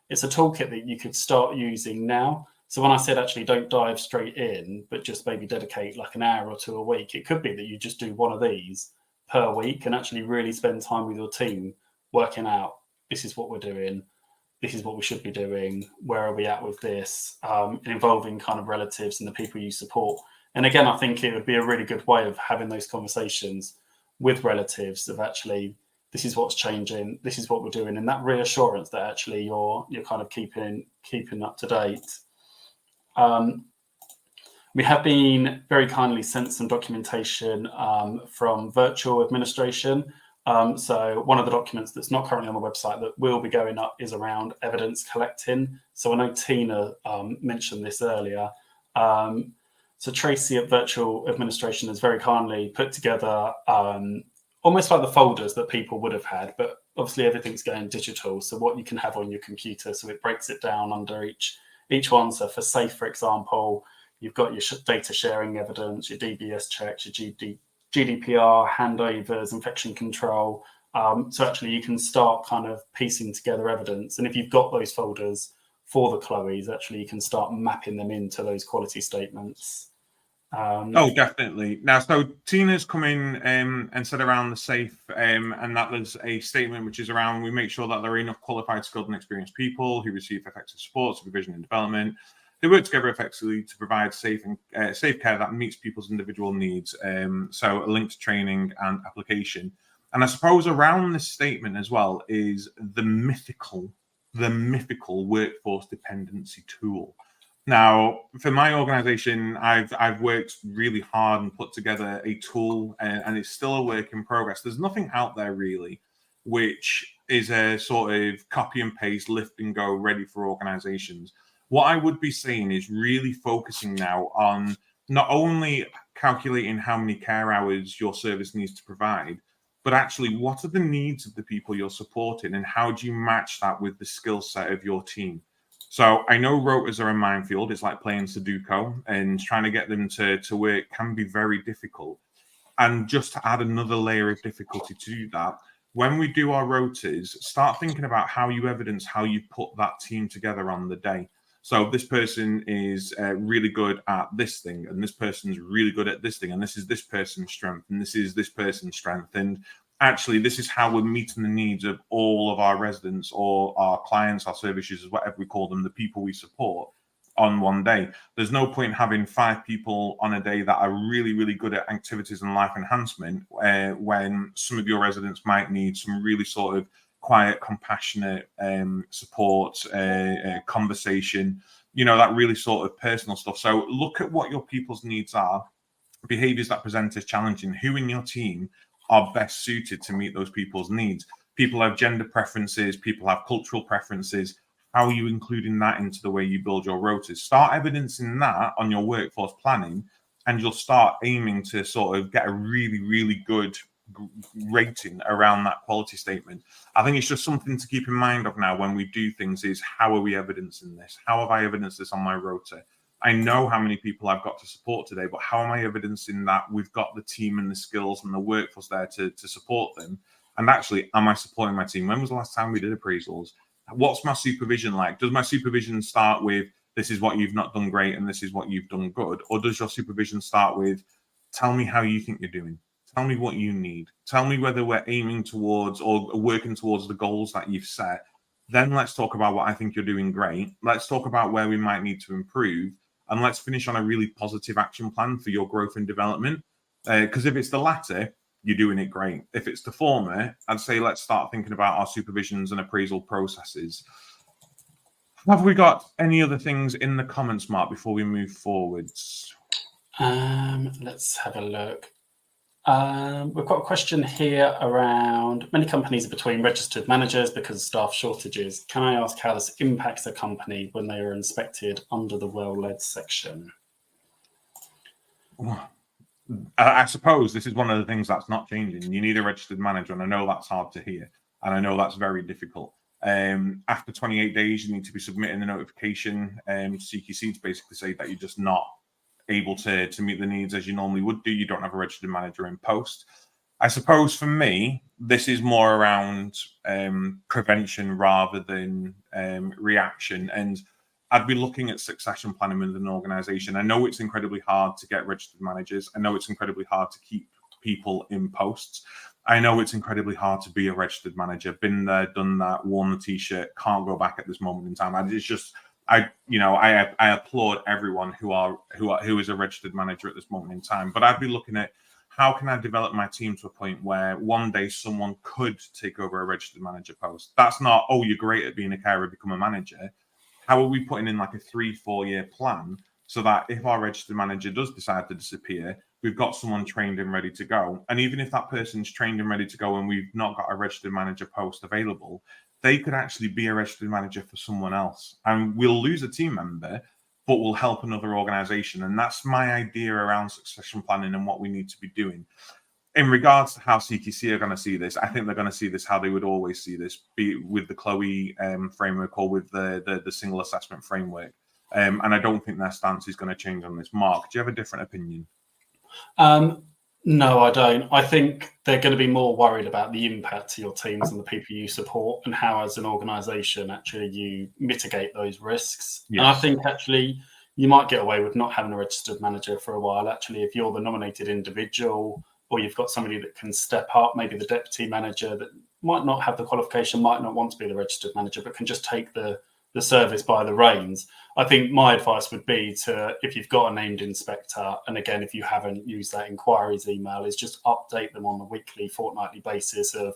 toolkit that you could start using now. So when I said actually don't dive straight in, but just maybe dedicate like an hour or two a week, it could be that you just do one of these per week and actually really spend time with your team working out, this is what we're doing, this is what we should be doing, where are we at with this, involving kind of relatives and the people you support. And again, I think it would be a really good way of having those conversations with relatives of actually, this is what's changing, this is what we're doing, and that reassurance that actually you're kind of keeping up to date. We have been very kindly sent some documentation from virtual administration. So one of the documents that's not currently on the website that will be going up is around evidence collecting. So I know Tina mentioned this earlier. So Tracy at Virtual Administration has very kindly put together almost like the folders that people would have had, but obviously everything's going digital. So what you can have on your computer, so it breaks it down under each one. So for SAFE, for example, you've got your data sharing evidence, your DBS checks, your GDPR, handovers, infection control. So actually you can start kind of piecing together evidence. And if you've got those folders for the KLOEs, actually you can start mapping them into those quality statements. Oh, definitely. Now, so Tina's come in and said around the SAFE, and that was a statement which is around, we make sure that there are enough qualified, skilled and experienced people who receive effective support, supervision and development. They work together effectively to provide safe care that meets people's individual needs. So a link to training and application. And I suppose around this statement as well is the mythical workforce dependency tool. Now, for my organization, I've worked really hard and put together a tool, and it's still a work in progress. There's nothing out there really which is a sort of copy and paste, lift and go, ready for organizations. What I would be saying is really focusing now on not only calculating how many care hours your service needs to provide, but actually what are the needs of the people you're supporting and how do you match that with the skill set of your team? So I know rotas are a minefield. It's like playing Sudoku, and trying to get them to work can be very difficult. And just to add another layer of difficulty to that, when we do our rotas, start thinking about how you evidence how you put that team together on the day. So this person is really good at this thing, and this person's really good at this thing, and this is this person's strength, and this is this person's strength. And actually, this is how we're meeting the needs of all of our residents or our clients, our service users, whatever we call them, the people we support on one day. There's no point having 5 people on a day that are really, really good at activities and life enhancement when some of your residents might need some really sort of quiet, compassionate support, conversation, that really sort of personal stuff. So look at what your people's needs are, behaviors that present as challenging, who in your team are best suited to meet those people's needs. People have gender preferences, people have cultural preferences. How are you including that into the way you build your rotas? Start evidencing that on your workforce planning, and you'll start aiming to sort of get a really, really good rating around that quality statement. I think it's just something to keep in mind of now when we do things is, how are we evidencing this? How have I evidenced this on my rota? I know how many people I've got to support today, but how am I evidencing that we've got the team and the skills and the workforce there to support them? And actually, am I supporting my team? When was the last time we did appraisals? What's my supervision like? Does my supervision start with, this is what you've not done great and this is what you've done good? Or does your supervision start with, tell me how you think you're doing? Tell me what you need. Tell me whether we're aiming towards or working towards the goals that you've set. Then let's talk about what I think you're doing great. Let's talk about where we might need to improve. And let's finish on a really positive action plan for your growth and development. Because if it's the latter, you're doing it great. If it's the former, I'd say let's start thinking about our supervisions and appraisal processes. Have we got any other things in the comments, Mark, before we move forwards? Let's have a look. We've got a question here around many companies are between registered managers because of staff shortages. Can I ask how this impacts a company when they are inspected under the well-led section? I suppose this is one of the things that's not changing. You need a registered manager, and I know that's hard to hear, and I know that's very difficult. After 28 days, you need to be submitting a notification to CQC to basically say that you're just not able to meet the needs as you normally would do. You don't have a registered manager in post. I suppose for me, this is more around prevention rather than reaction. And I'd be looking at succession planning with an organization. I know it's incredibly hard to get registered managers. I know it's incredibly hard to keep people in posts. I know it's incredibly hard to be a registered manager. Been there, done that, worn the t-shirt, can't go back at this moment in time. I applaud everyone who is a registered manager at this moment in time. But I'd be looking at how can I develop my team to a point where one day someone could take over a registered manager post. That's not, oh, you're great at being a carer, become a manager. How are we putting in like a 3-4 year plan so that if our registered manager does decide to disappear, we've got someone trained and ready to go. And even if that person's trained and ready to go and we've not got a registered manager post available, they could actually be a registered manager for someone else. And we'll lose a team member, but we'll help another organization. And that's my idea around succession planning and what we need to be doing. In regards to how CQC are going to see this, I think they're going to see this how they would always see this, be it with the KLOE framework or with the Single Assessment Framework. And I don't think their stance is going to change on this. Mark, do you have a different opinion? No, I don't. I think they're going to be more worried about the impact to your teams and the people you support and how, as an organisation, actually you mitigate those risks. Yes. And I think actually you might get away with not having a registered manager for a while. Actually, if you're the nominated individual or you've got somebody that can step up, maybe the deputy manager that might not have the qualification, might not want to be the registered manager, but can just take the service by the reins. I think my advice would be to, if you've got a named inspector, and again, if you haven't used that inquiries email, is just update them on a weekly, fortnightly basis of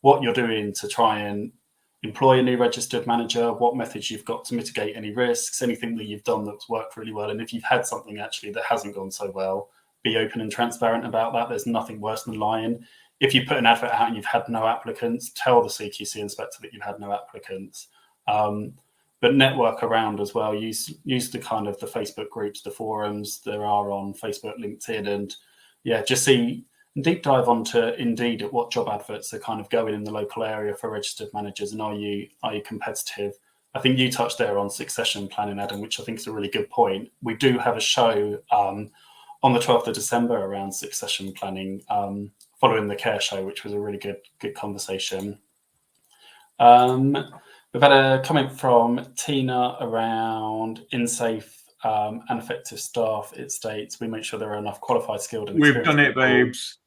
what you're doing to try and employ a new registered manager, what methods you've got to mitigate any risks, anything that you've done that's worked really well. And if you've had something actually that hasn't gone so well, be open and transparent about that. There's nothing worse than lying. If you put an advert out and you've had no applicants, tell the CQC inspector that you've had no applicants. But network around as well. Use the kind of the Facebook groups, the forums there are on Facebook, LinkedIn, and yeah, just see deep dive onto Indeed at what job adverts are kind of going in the local area for registered managers, and are you competitive? I think you touched there on succession planning, Adam, which I think is a really good point. We do have a show on the 12th of December around succession planning, following the care show, which was a really good conversation. We've had a comment from Tina around in-safe and effective staff. It states, we make sure there are enough qualified, skilled and We've done it, babes.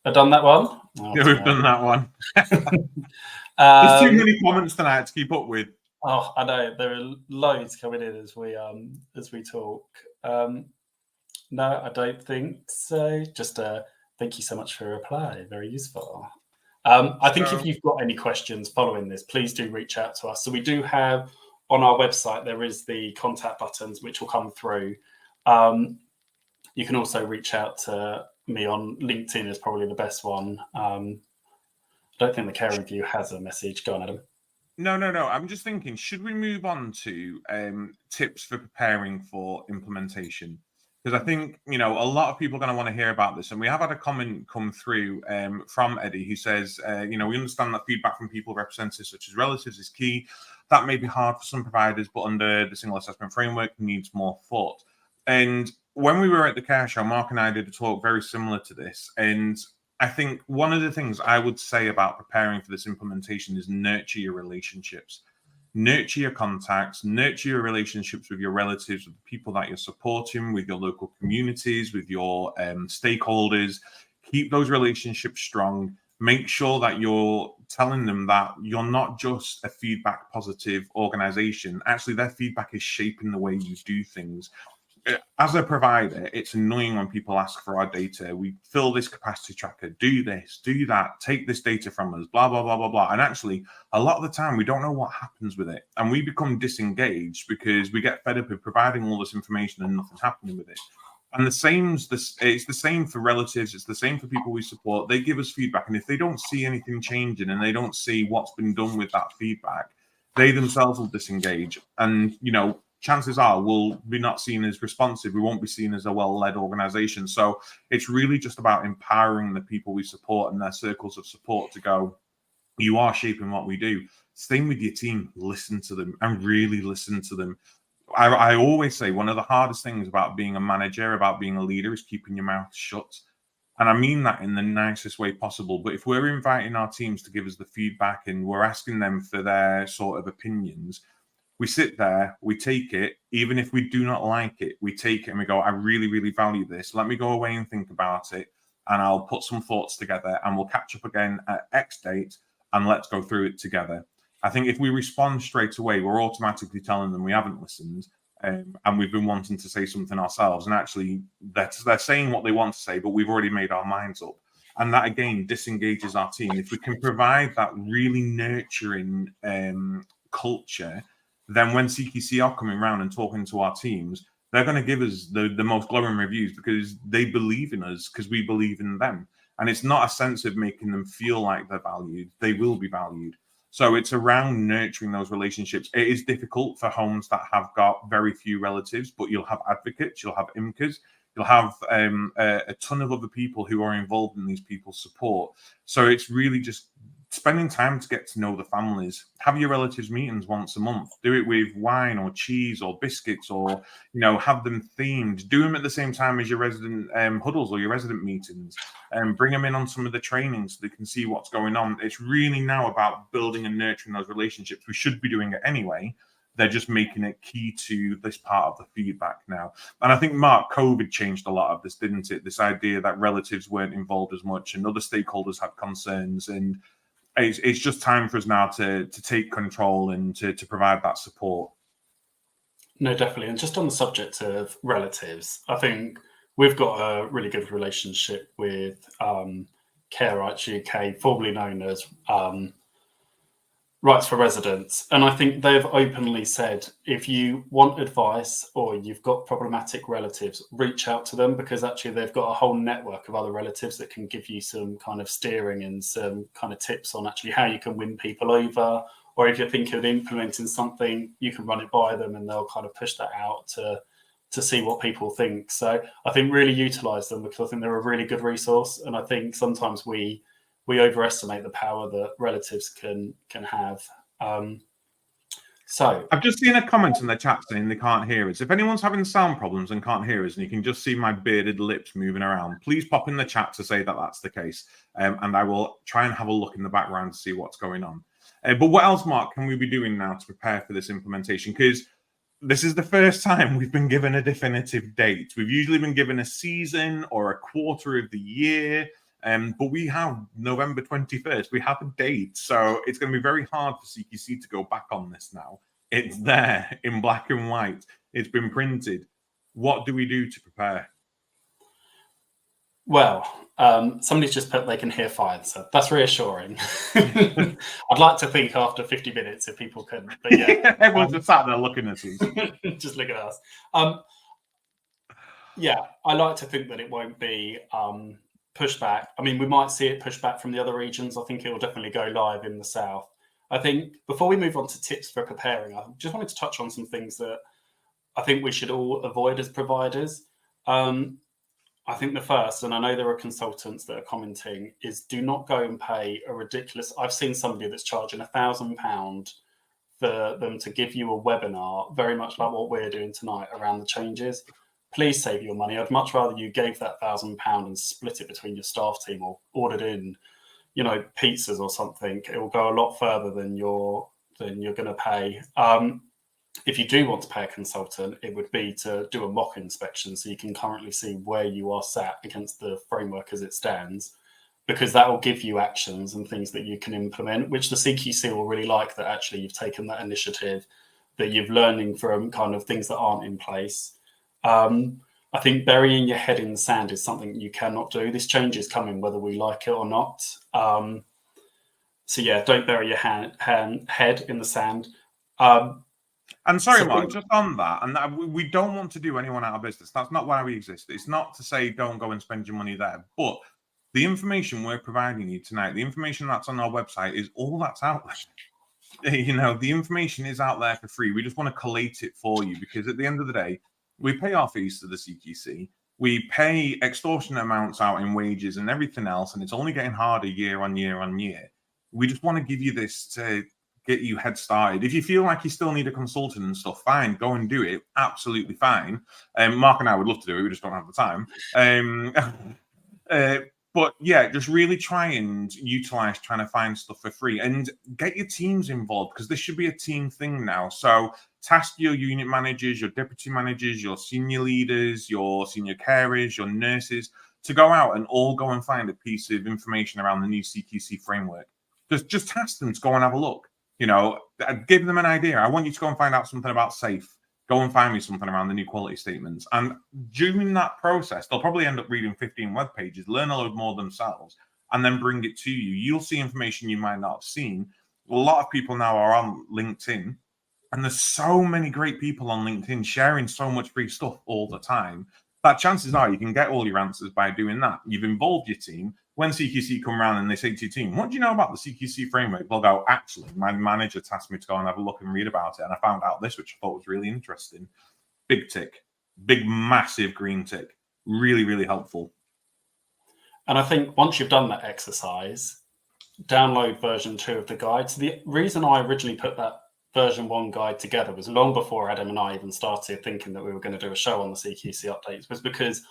I've done that one? Oh, yeah, we've done that one. There's too many comments tonight to keep up with. Oh, I know. There are loads coming in as we talk. No, I don't think so. Just thank you so much for your reply. Very useful. I think if you've got any questions following this, please do reach out to us. So we do have on our website, there is the contact buttons, which will come through. You can also reach out to me on LinkedIn is probably the best one. I don't think the KLOEs has a message. Go on, Adam. No. I'm just thinking, should we move on to tips for preparing for implementation? Because I think, a lot of people are going to want to hear about this. And we have had a comment come through from Eddie who says, we understand that feedback from people represented such as relatives is key. That may be hard for some providers, but under the Single Assessment Framework needs more thought. And when we were at the care show, Mark and I did a talk very similar to this. And I think one of the things I would say about preparing for this implementation is nurture your relationships. Nurture your contacts, nurture your relationships with your relatives, with the people that you're supporting, with your local communities, with your stakeholders. Keep those relationships strong. make sure that you're telling them that you're not just a feedback positive organization. Actually, their feedback is shaping the way you do things. As a provider, it's annoying when people ask for our data. We fill this capacity tracker, do this, do that, take this data from us, blah, blah, blah, blah, blah. And actually, a lot of the time, we don't know what happens with it. And we become disengaged because we get fed up with providing all this information and nothing's happening with it. And it's the same for relatives. It's the same for people we support. They give us feedback. And if they don't see anything changing and they don't see what's been done with that feedback, they themselves will disengage. And, chances are we'll be not seen as responsive. We won't be seen as a well-led organization. So it's really just about empowering the people we support and their circles of support to go, you are shaping what we do. Same with your team. Listen to them and really listen to them. I always say one of the hardest things about being a manager, about being a leader, is keeping your mouth shut. And I mean that in the nicest way possible. But if we're inviting our teams to give us the feedback and we're asking them for their sort of opinions, we sit there, we take it, even if we do not like it, we take it and we go, I really, really value this. Let me go away and think about it. And I'll put some thoughts together and we'll catch up again at X date and let's go through it together. I think if we respond straight away, we're automatically telling them we haven't listened and we've been wanting to say something ourselves. And actually, they're saying what they want to say, but we've already made our minds up. And that, again, disengages our team. If we can provide that really nurturing culture, then when CQC are coming around and talking to our teams, they're going to give us the most glowing reviews because they believe in us, because we believe in them. And it's not a sense of making them feel like they're valued. They will be valued. So it's around nurturing those relationships. It is difficult for homes that have got very few relatives, but you'll have advocates, you'll have IMCAs, you'll have a ton of other people who are involved in these people's support. So it's really just spending time to get to know the families. Have your relatives meetings once a month. Do it with wine or cheese or biscuits, or have them themed. Do them at the same time as your resident huddles or your resident meetings, and bring them in on some of the trainings so they can see what's going on. It's really now about building and nurturing those relationships. We should be doing it anyway. They're just making it key to this part of the feedback now. And I think, Mark, COVID changed a lot of this, didn't it? This idea that relatives weren't involved as much and other stakeholders had concerns, and it's just time for us now to take control and to provide that support. No, definitely. And just on the subject of relatives, I think we've got a really good relationship with Care Rights UK, formerly known as Rights for Residents. And I think they've openly said, if you want advice or you've got problematic relatives, reach out to them, because actually they've got a whole network of other relatives that can give you some kind of steering and some kind of tips on actually how you can win people over. Or if you're thinking of implementing something, you can run it by them and they'll kind of push that out to see what people think. So I think really utilize them, because I think they're a really good resource. And I think sometimes we overestimate the power that relatives can have. So I've just seen a comment in the chat saying they can't hear us. If anyone's having sound problems and can't hear us, and you can just see my bearded lips moving around, please pop in the chat to say that that's the case. And I will try and have a look in the background to see what's going on. But what else, Mark, can we be doing now to prepare for this implementation? Because this is the first time we've been given a definitive date. We've usually been given a season or a quarter of the year. But we have November 21st. We have a date. So it's going to be very hard for CQC to go back on this now. It's there in black and white. It's been printed. What do we do to prepare? Well, somebody's just put they can hear fine. So that's reassuring. I'd like to think after 50 minutes if people can. But yeah. Everyone's just sat there looking at us. Just look at us. Yeah, I like to think that it won't be pushback. I mean, we might see it pushed back from the other regions. I think it will definitely go live in the south. I think before we move on to tips for preparing, I just wanted to touch on some things that I think we should all avoid as providers. I think the first, and I know there are consultants that are commenting, is do not go and pay a ridiculous. I've seen somebody that's charging £1,000 for them to give you a webinar, very much like what we're doing tonight around the changes. Please save your money. I'd much rather you gave that £1,000 and split it between your staff team, or ordered in, pizzas or something. It will go a lot further than you're going to pay. If you do want to pay a consultant, it would be to do a mock inspection so you can currently see where you are sat against the framework as it stands. because that will give you actions and things that you can implement, which the CQC will really like, that actually you've taken that initiative, that you've learning from kind of things that aren't in place. I think burying your head in the sand is something you cannot do. This change is coming whether we like it or not. So yeah, don't bury your head in the sand. And sorry, Mark, just on that, and we don't want to do anyone out of business. That's not why we exist. It's not to say don't go and spend your money there, but the information we're providing you tonight, the information that's on our website, is all that's out there. You know, the information is out there for free. We just want to collate it for you, because at the end of the day, we pay our fees to the CQC. We pay extortionate amounts out in wages and everything else, and it's only getting harder year on year on year. We just want to give you this to get you head started. If you feel like you still need a consultant and stuff, fine, go and do it. Absolutely fine. Mark and I would love to do it. We just don't have the time. But yeah, just really try and utilize trying to find stuff for free and get your teams involved, because this should be a team thing now. So task your unit managers, your deputy managers, your senior leaders, your senior carers, your nurses to go out and all go and find a piece of information around the new CQC framework. Just task them to go and have a look. You know, give them an idea. I want you to go and find out something about SAFE. Go and find me something around the new quality statements. And during that process, they'll probably end up reading 15 web pages, learn a load more themselves, and then bring it to you. You'll see information you might not have seen. A lot of people now are on LinkedIn, and there's so many great people on LinkedIn sharing so much free stuff all the time that chances are you can get all your answers by doing that. You've involved your team. When CQC come around and they say to your team, what do you know about the CQC framework? They'll go, actually, my manager tasked me to go and have a look and read about it, and I found out this, which I thought was really interesting. Big tick. Big, massive green tick. Really, really helpful. And I think once you've done that exercise, download version 2 of the guide. So the reason I originally put that version 1 guide together was long before Adam and I even started thinking that we were going to do a show on the CQC updates, was because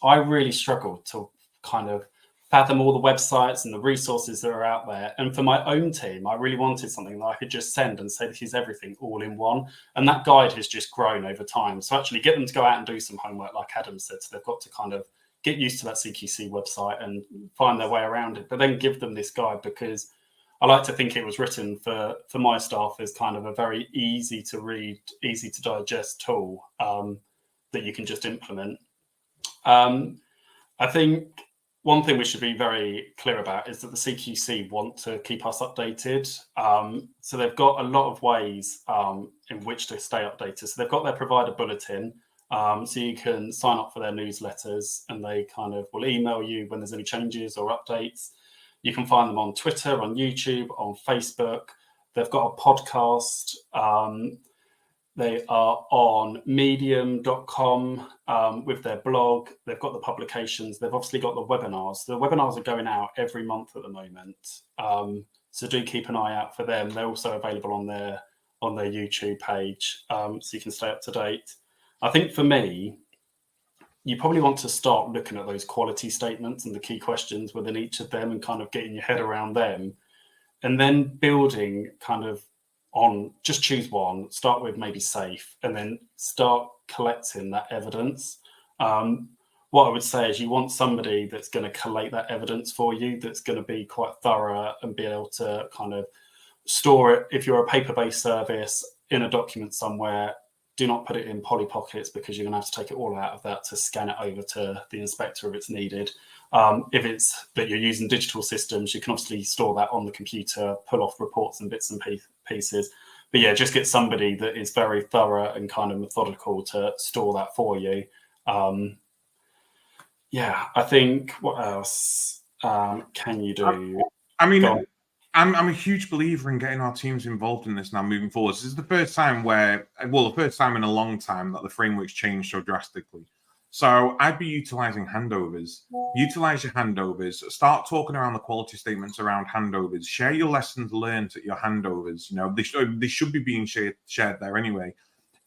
I really struggled to kind of fathom all the websites and the resources that are out there. And for my own team, I really wanted something that I could just send and say, this is everything all in one. And that guide has just grown over time. So actually get them to go out and do some homework, like Adam said. So they've got to kind of get used to that CQC website and find their way around it, but then give them this guide, because I like to think it was written for my staff as kind of a very easy to read, easy to digest tool that you can just implement. I think one thing we should be very clear about is that the CQC want to keep us updated. So they've got a lot of ways in which to stay updated. So they've got their provider bulletin. So you can sign up for their newsletters, and they kind of will email you when there's any changes or updates. You can find them on Twitter, on YouTube, on Facebook. They've got a podcast. They are on medium.com with their blog. They've got the publications. They've obviously got the webinars. The webinars are going out every month at the moment. So do keep an eye out for them. They're also available on their YouTube page, so you can stay up to date. I think for me, you probably want to start looking at those quality statements and the key questions within each of them and kind of getting your head around them, and then building kind of on, just choose one, start with maybe SAFE, and then start collecting that evidence. What I would say is you want somebody that's going to collate that evidence for you, that's going to be quite thorough and be able to kind of store it. If you're a paper-based service, in a document somewhere, do not put it in Polly Pockets, because you're going to have to take it all out of that to scan it over to the inspector if it's needed. If it's that you're using digital systems, you can obviously store that on the computer, pull off reports and bits and pieces. But yeah, just get somebody that is very thorough and kind of methodical to store that for you. Yeah, I think, what else can you do? I mean, I'm a huge believer in getting our teams involved in this now moving forward. This is the first time the first time in a long time that the framework's changed so drastically. So I'd be utilizing handovers. Utilize your handovers. Start talking around the quality statements around handovers. Share your lessons learned at your handovers. You know, they should be being shared there anyway.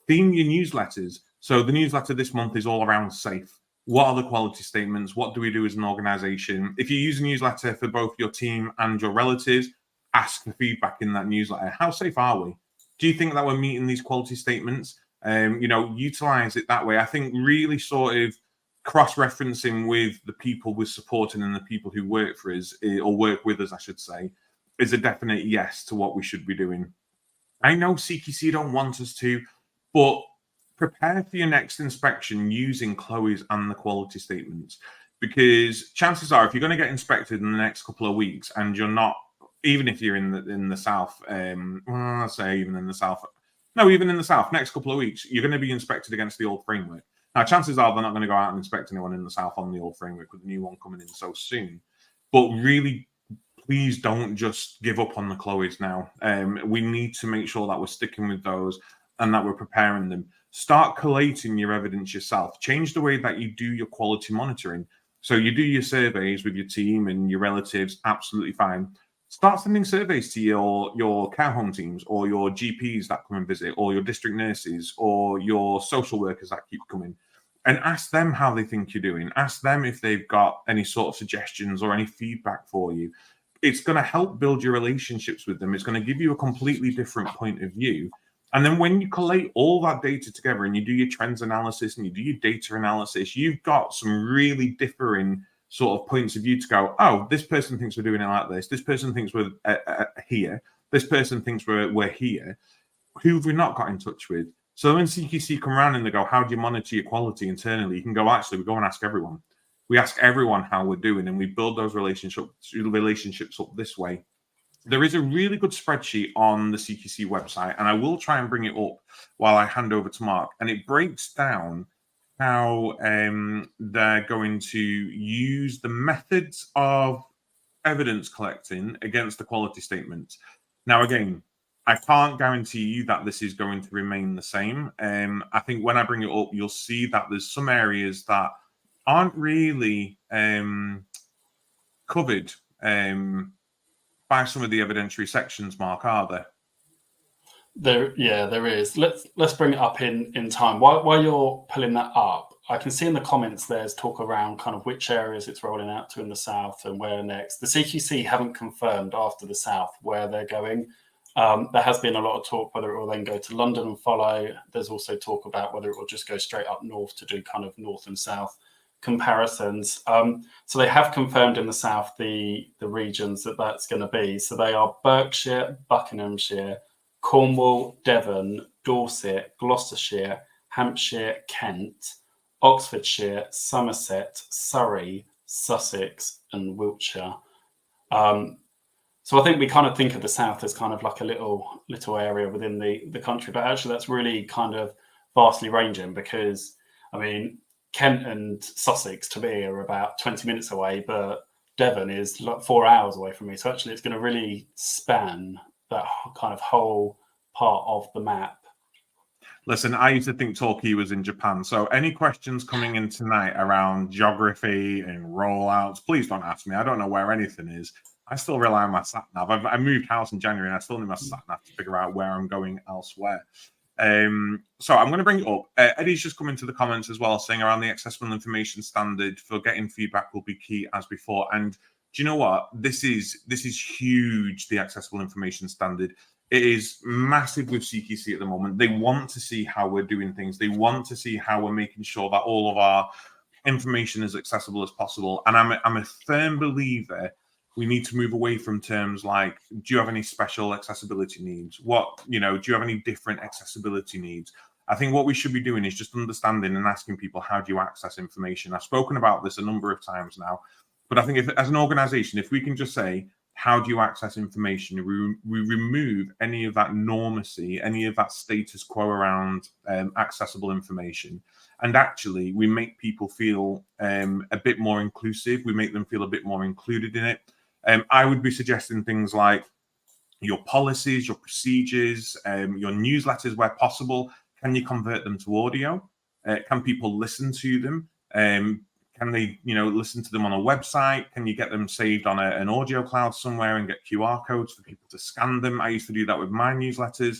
Theme your newsletters. So the newsletter this month is all around SAFE. What are the quality statements? What do we do as an organization? If you use a newsletter for both your team and your relatives, ask for feedback in that newsletter. How safe are we? Do you think that we're meeting these quality statements? Utilize it that way. I think really sort of cross-referencing with the people we're supporting and the people who work for us, or work with us, I should say, is a definite yes to what we should be doing. I know CQC don't want us to, but prepare for your next inspection using KLOEs and the quality statements, because chances are, if you're going to get inspected in the next couple of weeks and you're not, even if you're in the south, well, say even in the south, no, even in the south, next couple of weeks, you're going to be inspected against the old framework. Now, chances are they're not going to go out and inspect anyone in the south on the old framework with the new one coming in so soon. But really, please don't just give up on the KLOEs now. We need to make sure that we're sticking with those and that we're preparing them. Start collating your evidence yourself. Change the way that you do your quality monitoring. So you do your surveys with your team and your relatives, absolutely fine. Start sending surveys to your care home teams, or your GPs that come and visit, or your district nurses, or your social workers that keep coming, and ask them how they think you're doing. Ask them if they've got any sort of suggestions or any feedback for you. It's going to help build your relationships with them. It's going to give you a completely different point of view. And then when you collate all that data together and you do your trends analysis and you do your data analysis, you've got some really differing sort of points of view to go, oh, this person thinks we're doing it like this. This person thinks we're here. This person thinks we're here. Who have we not got in touch with? So when CQC come around and they go, how do you monitor your quality internally? You can go, actually, we go and ask everyone. We ask everyone how we're doing, and we build those relationships up this way. There is a really good spreadsheet on the CQC website, and I will try and bring it up while I hand over to Mark. And it breaks down how they're going to use the methods of evidence collecting against the quality statements. Now, again, I can't guarantee you that this is going to remain the same. I think when I bring it up, you'll see that there's some areas that aren't really covered by some of the evidentiary sections, Mark, are there? There is. Let's bring it up in time. While you're pulling that up, I can see in the comments there's talk around kind of which areas it's rolling out to in the south and where next. The CQC haven't confirmed after the south where they're going. There has been a lot of talk whether it will then go to London and follow. There's also talk about whether it will just go straight up north to do kind of north and south comparisons. So they have confirmed in the south the regions that's going to be. So they are Berkshire, Buckinghamshire, Cornwall, Devon, Dorset, Gloucestershire, Hampshire, Kent, Oxfordshire, Somerset, Surrey, Sussex, and Wiltshire. So I think we kind of think of the south as kind of like a little area within the country, but actually that's really kind of vastly ranging, because I mean, Kent and Sussex to me are about 20 minutes away, but Devon is like 4 hours away from me. So actually it's going to really span that kind of whole part of the map. Listen, I used to think Torquay was in Japan. So any questions coming in tonight around geography and rollouts, please don't ask me. I don't know where anything is. I still rely on my sat nav. I moved house in January and I still need my sat nav to figure out where I'm going elsewhere. So I'm going to bring it up. Eddie's just come into the comments as well, saying around the accessible information standard for getting feedback will be key as before. And do you know what? This is huge, the accessible information standard. It is massive with CQC at the moment. They want to see how we're doing things. They want to see how we're making sure that all of our information is accessible as possible. And I'm a firm believer we need to move away from terms like, do you have any special accessibility needs? Do you have any different accessibility needs? I think what we should be doing is just understanding and asking people, how do you access information? I've spoken about this a number of times now, but I think if, as an organization, if we can just say, how do you access information? We remove any of that normacy, any of that status quo around accessible information. And actually, we make people feel a bit more inclusive. We make them feel a bit more included in it. I would be suggesting things like your policies, your procedures, your newsletters where possible. Can you convert them to audio? Can people listen to them? Can they, listen to them on a website? Can you get them saved on an audio cloud somewhere and get QR codes for people to scan them? I used to do that with my newsletters.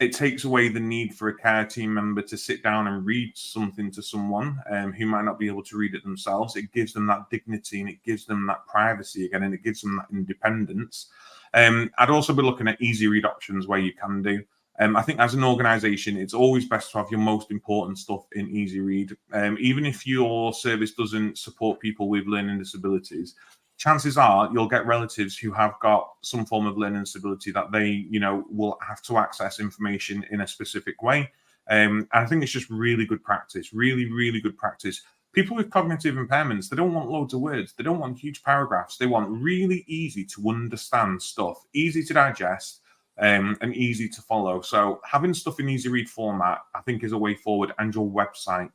It takes away the need for a care team member to sit down and read something to someone who might not be able to read it themselves. It gives them that dignity and it gives them that privacy again, and it gives them that independence. I'd also be looking at easy read options where you can do. I think as an organization, it's always best to have your most important stuff in easy read. Even if your service doesn't support people with learning disabilities, chances are you'll get relatives who have got some form of learning disability that they, will have to access information in a specific way. And I think it's just really good practice, really, really good practice. People with cognitive impairments, they don't want loads of words. They don't want huge paragraphs. They want really easy to understand stuff, easy to digest, and easy to follow. So having stuff in easy read format, I think, is a way forward. And your website,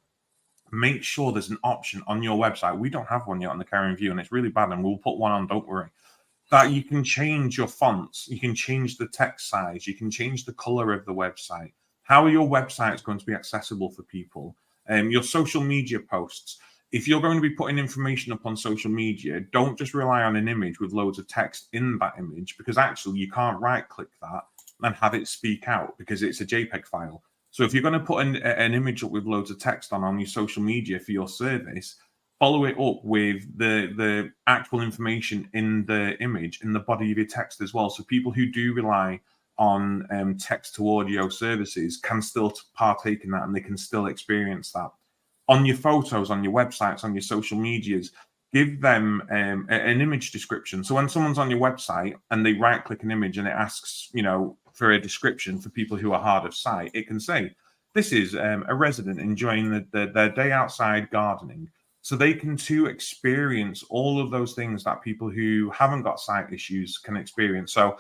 make sure there's an option on your website. We don't have one yet on the Caring View, and it's really bad, and we'll put one on, don't worry. That you can change your fonts, you can change the text size, you can change the color of the website. How are your websites going to be accessible for people? Your social media posts. If you're going to be putting information up on social media, don't just rely on an image with loads of text in that image, because actually you can't right-click that and have it speak out because it's a JPEG file. So if you're going to put an image up with loads of text on your social media for your service, follow it up with the actual information in the image, in the body of your text as well. So people who do rely on text to audio services can still partake in that, and they can still experience that. On your photos, on your websites, on your social medias, give them an image description. So when someone's on your website and they right-click an image and it asks, for a description for people who are hard of sight, it can say, this is a resident enjoying their day outside gardening. So they can too experience all of those things that people who haven't got sight issues can experience. So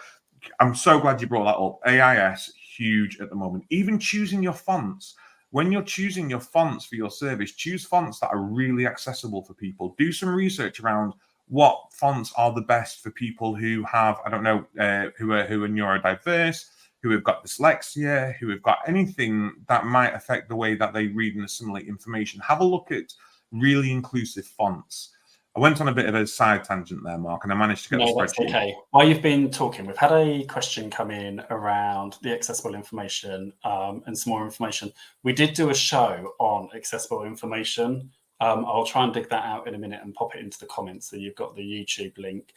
I'm so glad you brought that up. AIS, huge at the moment. Even choosing your fonts. When you're choosing your fonts for your service, choose fonts that are really accessible for people. Do some research around what fonts are the best for people who have, who are neurodiverse, who have got dyslexia, who have got anything that might affect the way that they read and assimilate information. Have a look at really inclusive fonts. I went on a bit of a side tangent there, Mark, and I managed to get the spreadsheet. That's okay. While you've been talking, we've had a question come in around the accessible information and some more information. We did do a show on accessible information. I'll try and dig that out in a minute and pop it into the comments so you've got the YouTube link.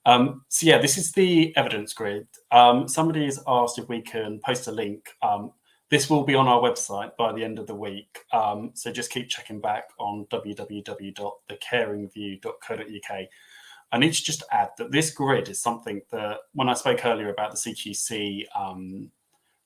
So yeah, this is the evidence grid. Somebody has asked if we can post a link. This will be on our website by the end of the week. So just keep checking back on www.thecaringview.co.uk. I need to just add that this grid is something that, when I spoke earlier about the CQC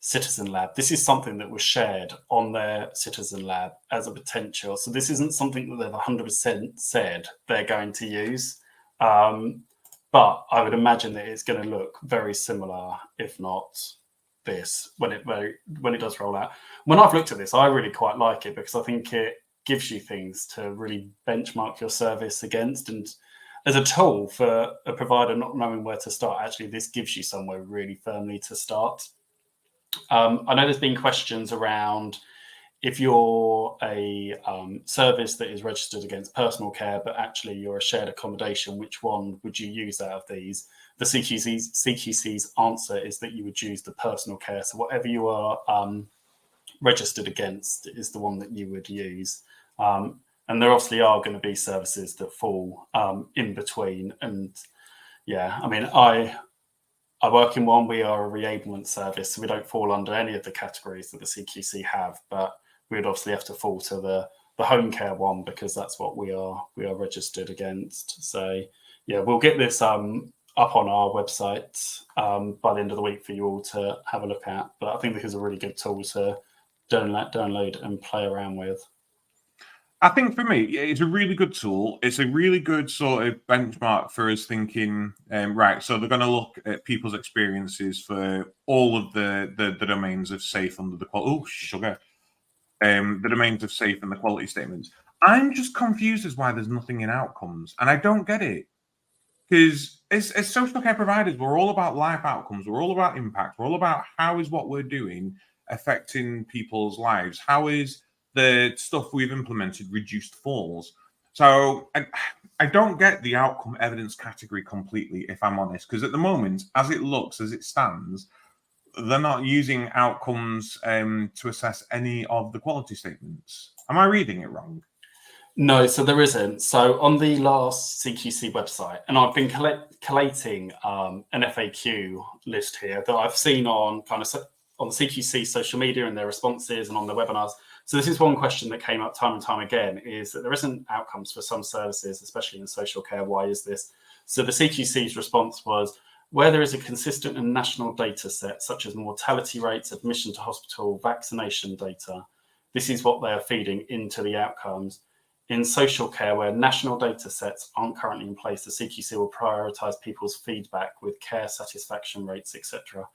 Citizen Lab, this is something that was shared on their Citizen Lab as a potential. So this isn't something that they've 100% said they're going to use. But I would imagine that it's going to look very similar, if not this, when it does roll out. When I've looked at this, I really quite like it because I think it gives you things to really benchmark your service against. And as a tool for a provider not knowing where to start, actually, this gives you somewhere really firmly to start. I know there's been questions around if you're a service that is registered against personal care, but actually you're a shared accommodation, which one would you use out of these? The CQC's answer is that you would use the personal care. So whatever you are registered against is the one that you would use. And there obviously are going to be services that fall in between. And yeah, I mean, I work in one. We are a reablement service, so we don't fall under any of the categories that the CQC have, but we would obviously have to fall to the home care one because that's what we are registered against. So yeah, we'll get this up on our website by the end of the week for you all to have a look at. But I think this is a really good tool to download and play around with. I think for me, it's a really good tool. It's a really good sort of benchmark for us thinking, right, so they're going to look at people's experiences for all of the domains of safe under the the domains of safe and the quality statements. I'm just confused as why there's nothing in outcomes, and I don't get it. Because as social care providers, we're all about life outcomes. We're all about impact. We're all about how is what we're doing affecting people's lives. How is the stuff we've implemented reduced falls? So I don't get the outcome evidence category completely, if I'm honest, because at the moment, as it looks, as it stands, they're not using outcomes to assess any of the quality statements. Am I reading it wrong? No, so there isn't. So on the last CQC website, and I've been collating an FAQ list here that I've seen on CQC social media and their responses and on their webinars. So this is one question that came up time and time again, is that there isn't outcomes for some services, especially in social care. Why is this? So the CQC's response was, where there is a consistent and national data set, such as mortality rates, admission to hospital, vaccination data, this is what they are feeding into the outcomes. In social care, where national data sets aren't currently in place, the CQC will prioritise people's feedback with care satisfaction rates, etc.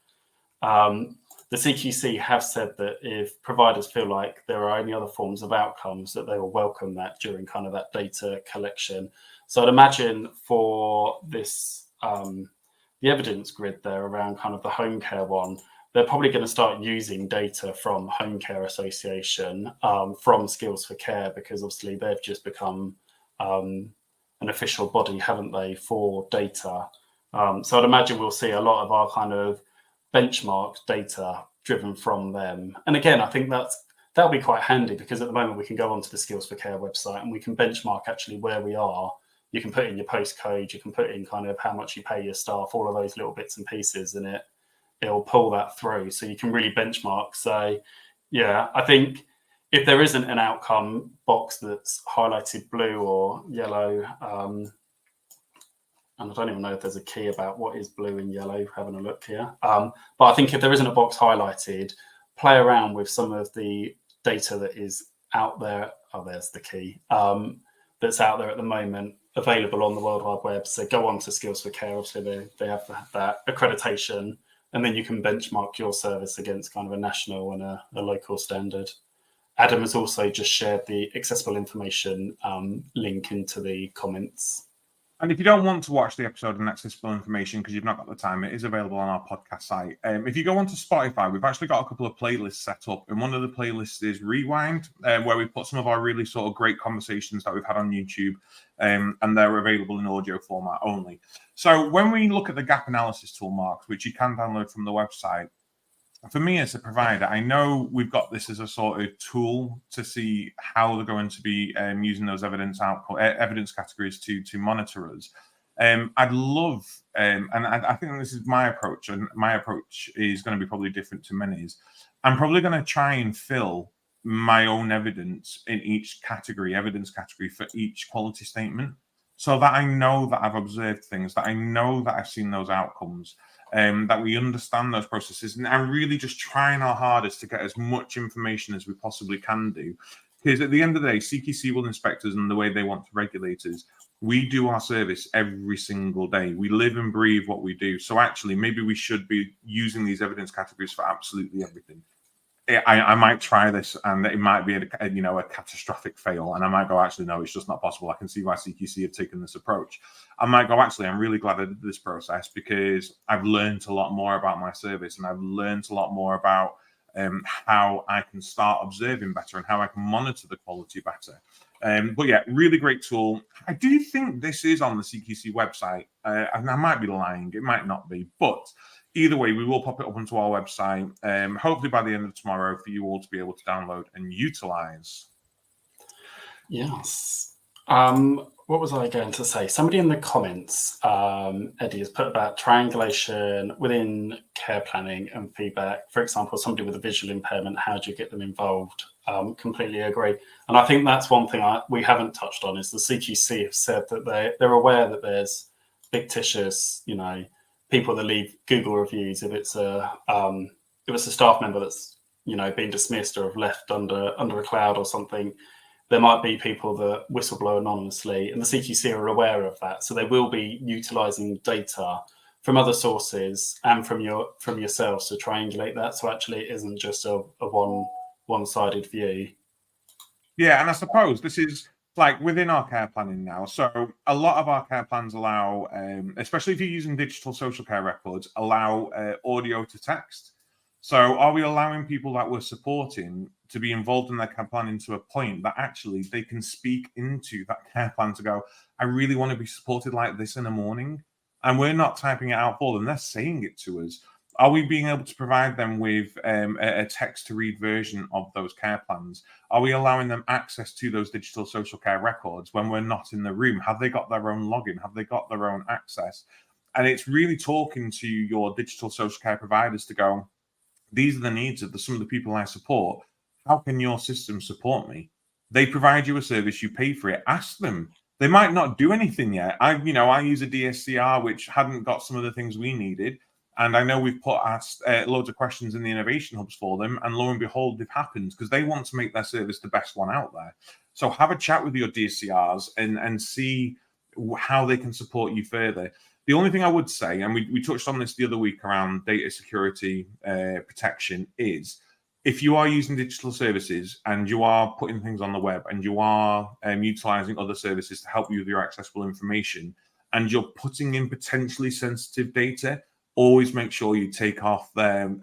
The CQC have said that if providers feel like there are any other forms of outcomes, that they will welcome that during kind of that data collection. So I'd imagine for this, the evidence grid there around kind of the home care one, they're probably going to start using data from Home Care Association, from Skills for Care, because obviously they've just become an official body, haven't they, for data. So I'd imagine we'll see a lot of our kind of benchmark data driven from them. And again, I think that'll be quite handy, because at the moment we can go onto the Skills for Care website and we can benchmark actually where we are. You can put in your postcode, you can put in kind of how much you pay your staff, all of those little bits and pieces, and it'll pull that through. So you can really benchmark. So yeah, I think if there isn't an outcome box that's highlighted blue or yellow, and I don't even know if there's a key about what is blue and yellow, having a look here. But I think if there isn't a box highlighted, play around with some of the data that is out there. Oh, there's the key. That's out there at the moment, available on the World Wide Web. So go on to Skills for Care. Obviously, they have that accreditation, and then you can benchmark your service against kind of a national and a local standard. Adam has also just shared the accessible information link into the comments. And if you don't want to watch the episode on accessible information because you've not got the time, it is available on our podcast site. If you go onto Spotify, we've actually got a couple of playlists set up. And one of the playlists is Rewind, where we put some of our really sort of great conversations that we've had on YouTube, and they're available in audio format only. So when we look at the gap analysis tool, Mark, which you can download from the website, for me as a provider, I know we've got this as a sort of tool to see how they're going to be using those evidence categories to monitor us. I'd love, and I think this is my approach, and my approach is going to be probably different to many's. I'm probably going to try and fill my own evidence in each category, evidence category for each quality statement, so that I know that I've observed things, that I know that I've seen those outcomes. That we understand those processes, and I'm really just trying our hardest to get as much information as we possibly can do. Because at the end of the day, CQC will inspect us in the way they want to regulate us. We do our service every single day. We live and breathe what we do. So actually, maybe we should be using these evidence categories for absolutely everything. I might try this, and it might be a catastrophic fail, and I might go, actually, no, it's just not possible. I can see why CQC have taken this approach. I might go, actually, I'm really glad I did this process, because I've learned a lot more about my service, and I've learned a lot more about how I can start observing better and how I can monitor the quality better. But yeah, really great tool. I do think this is on the CQC website, and I might be lying, it might not be, but either way, we will pop it up onto our website, hopefully by the end of tomorrow, for you all to be able to download and utilize. Yes. What was I going to say? Somebody in the comments, Eddie, has put about triangulation within care planning and feedback. For example, somebody with a visual impairment, how do you get them involved? Completely agree. And I think that's one thing we haven't touched on, is the CQC have said that they're aware that there's fictitious, people that leave Google reviews. If it's a staff member that's been dismissed or have left under a cloud or something, there might be people that whistleblow anonymously, and the CQC are aware of that. So they will be utilising data from other sources and from yourselves to triangulate that. So actually, it isn't just a one-sided view. Yeah, and I suppose this is like within our care planning now. So a lot of our care plans allow, especially if you're using digital social care records, allow audio to text. So are we allowing people that we're supporting to be involved in their care planning to a point that actually they can speak into that care plan to go, I really want to be supported like this in the morning? And we're not typing it out for them, they're saying it to us. Are we being able to provide them with a text-to-read version of those care plans? Are we allowing them access to those digital social care records when we're not in the room? Have they got their own login? Have they got their own access? And it's really talking to your digital social care providers to go, these are the needs of some of the people I support. How can your system support me? They provide you a service, you pay for it. Ask them. They might not do anything yet. I use a DSCR which hadn't got some of the things we needed, and I know we've asked loads of questions in the innovation hubs for them, and lo and behold, they've happened because they want to make their service the best one out there. So have a chat with your DSCRs and see how they can support you further. The only thing I would say, and we touched on this the other week around data security protection, is if you are using digital services and you are putting things on the web and you are utilizing other services to help you with your accessible information, and you're putting in potentially sensitive data, always make sure you take off their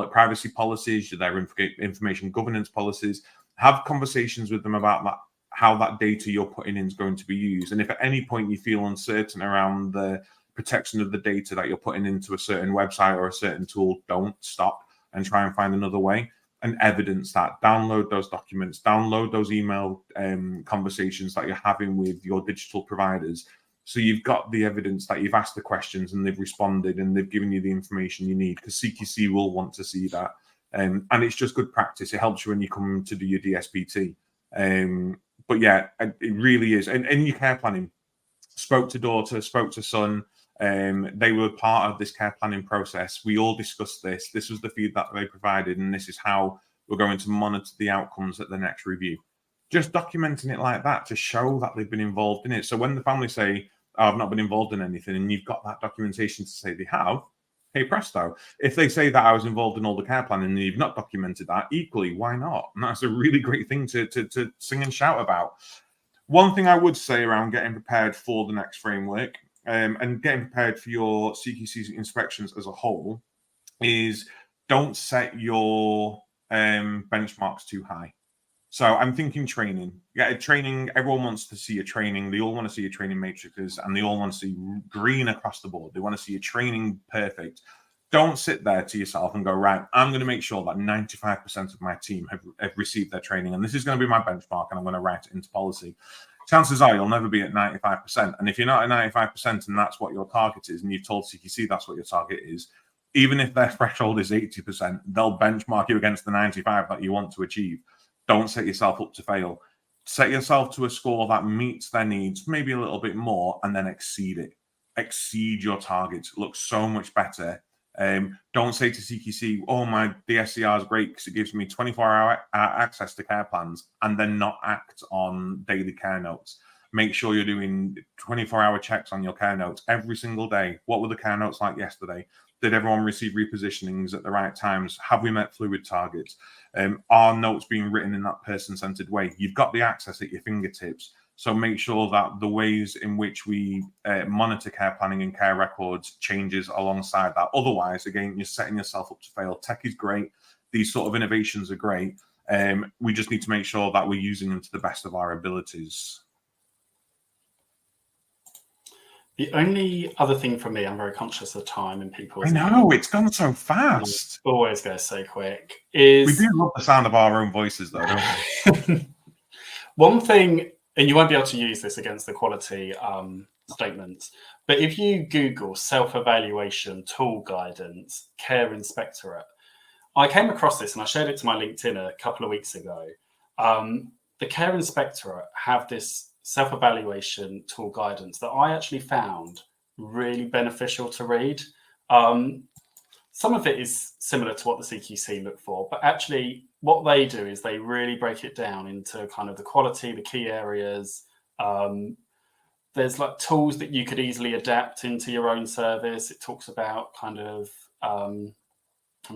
privacy policies, their information governance policies. Have conversations with them about that, how that data you're putting in is going to be used. And if at any point you feel uncertain around the protection of the data that you're putting into a certain website or a certain tool, don't stop and try and find another way. And evidence that. Download those documents, download those email conversations that you're having with your digital providers. So you've got the evidence that you've asked the questions and they've responded and they've given you the information you need, because CQC will want to see that. And it's just good practice. It helps you when you come to do your DSPT. But yeah, it really is. And in your care planning, spoke to daughter, spoke to son. They were part of this care planning process. We all discussed this. This was the feedback they provided, and this is how we're going to monitor the outcomes at the next review. Just documenting it like that to show that they've been involved in it. So when the family say, oh, I've not been involved in anything, and you've got that documentation to say they have, hey presto. If they say that I was involved in all the care planning and you've not documented that, equally, why not? And that's a really great thing to sing and shout about. One thing I would say around getting prepared for the next framework, and getting prepared for your CQC inspections as a whole, is don't set your benchmarks too high. So I'm thinking training. Yeah, training, everyone wants to see a training. They all want to see a training matrices, and they all want to see green across the board. They want to see a training perfect. Don't sit there to yourself and go, right, I'm going to make sure that 95% of my team have received their training, and this is going to be my benchmark, and I'm going to write it into policy. Chances are you'll never be at 95%. And if you're not at 95% and that's what your target is, and you've told CQC that's what your target is, even if their threshold is 80%, they'll benchmark you against the 95 that you want to achieve. Don't set yourself up to fail. Set yourself to a score that meets their needs, maybe a little bit more, and then exceed it. Exceed your targets. Look so much better. Don't say to CQC, oh, my DSCR is great because it gives me 24-hour access to care plans, and then not act on daily care notes. Make sure you're doing 24-hour checks on your care notes every single day. What were the care notes like yesterday? Did everyone receive repositionings at the right times? Have we met fluid targets? Are notes being written in that person-centered way? You've got the access at your fingertips. So make sure that the ways in which we monitor care planning and care records changes alongside that. Otherwise, again, you're setting yourself up to fail. Tech is great. These sort of innovations are great. We just need to make sure that we're using them to the best of our abilities. The only other thing for me, I'm very conscious of time and people. I know, it's gone so fast. It always goes so quick. We do love the sound of our own voices, though, don't we? One thing, and you won't be able to use this against the quality statements, but if you Google self-evaluation tool guidance, care inspectorate, I came across this and I shared it to my LinkedIn a couple of weeks ago. The care inspectorate have this self-evaluation tool guidance that I actually found really beneficial to read. Some of it is similar to what the CQC look for, but actually what they do is they really break it down into kind of the quality, the key areas. There's like tools that you could easily adapt into your own service. It talks about kind of, I'm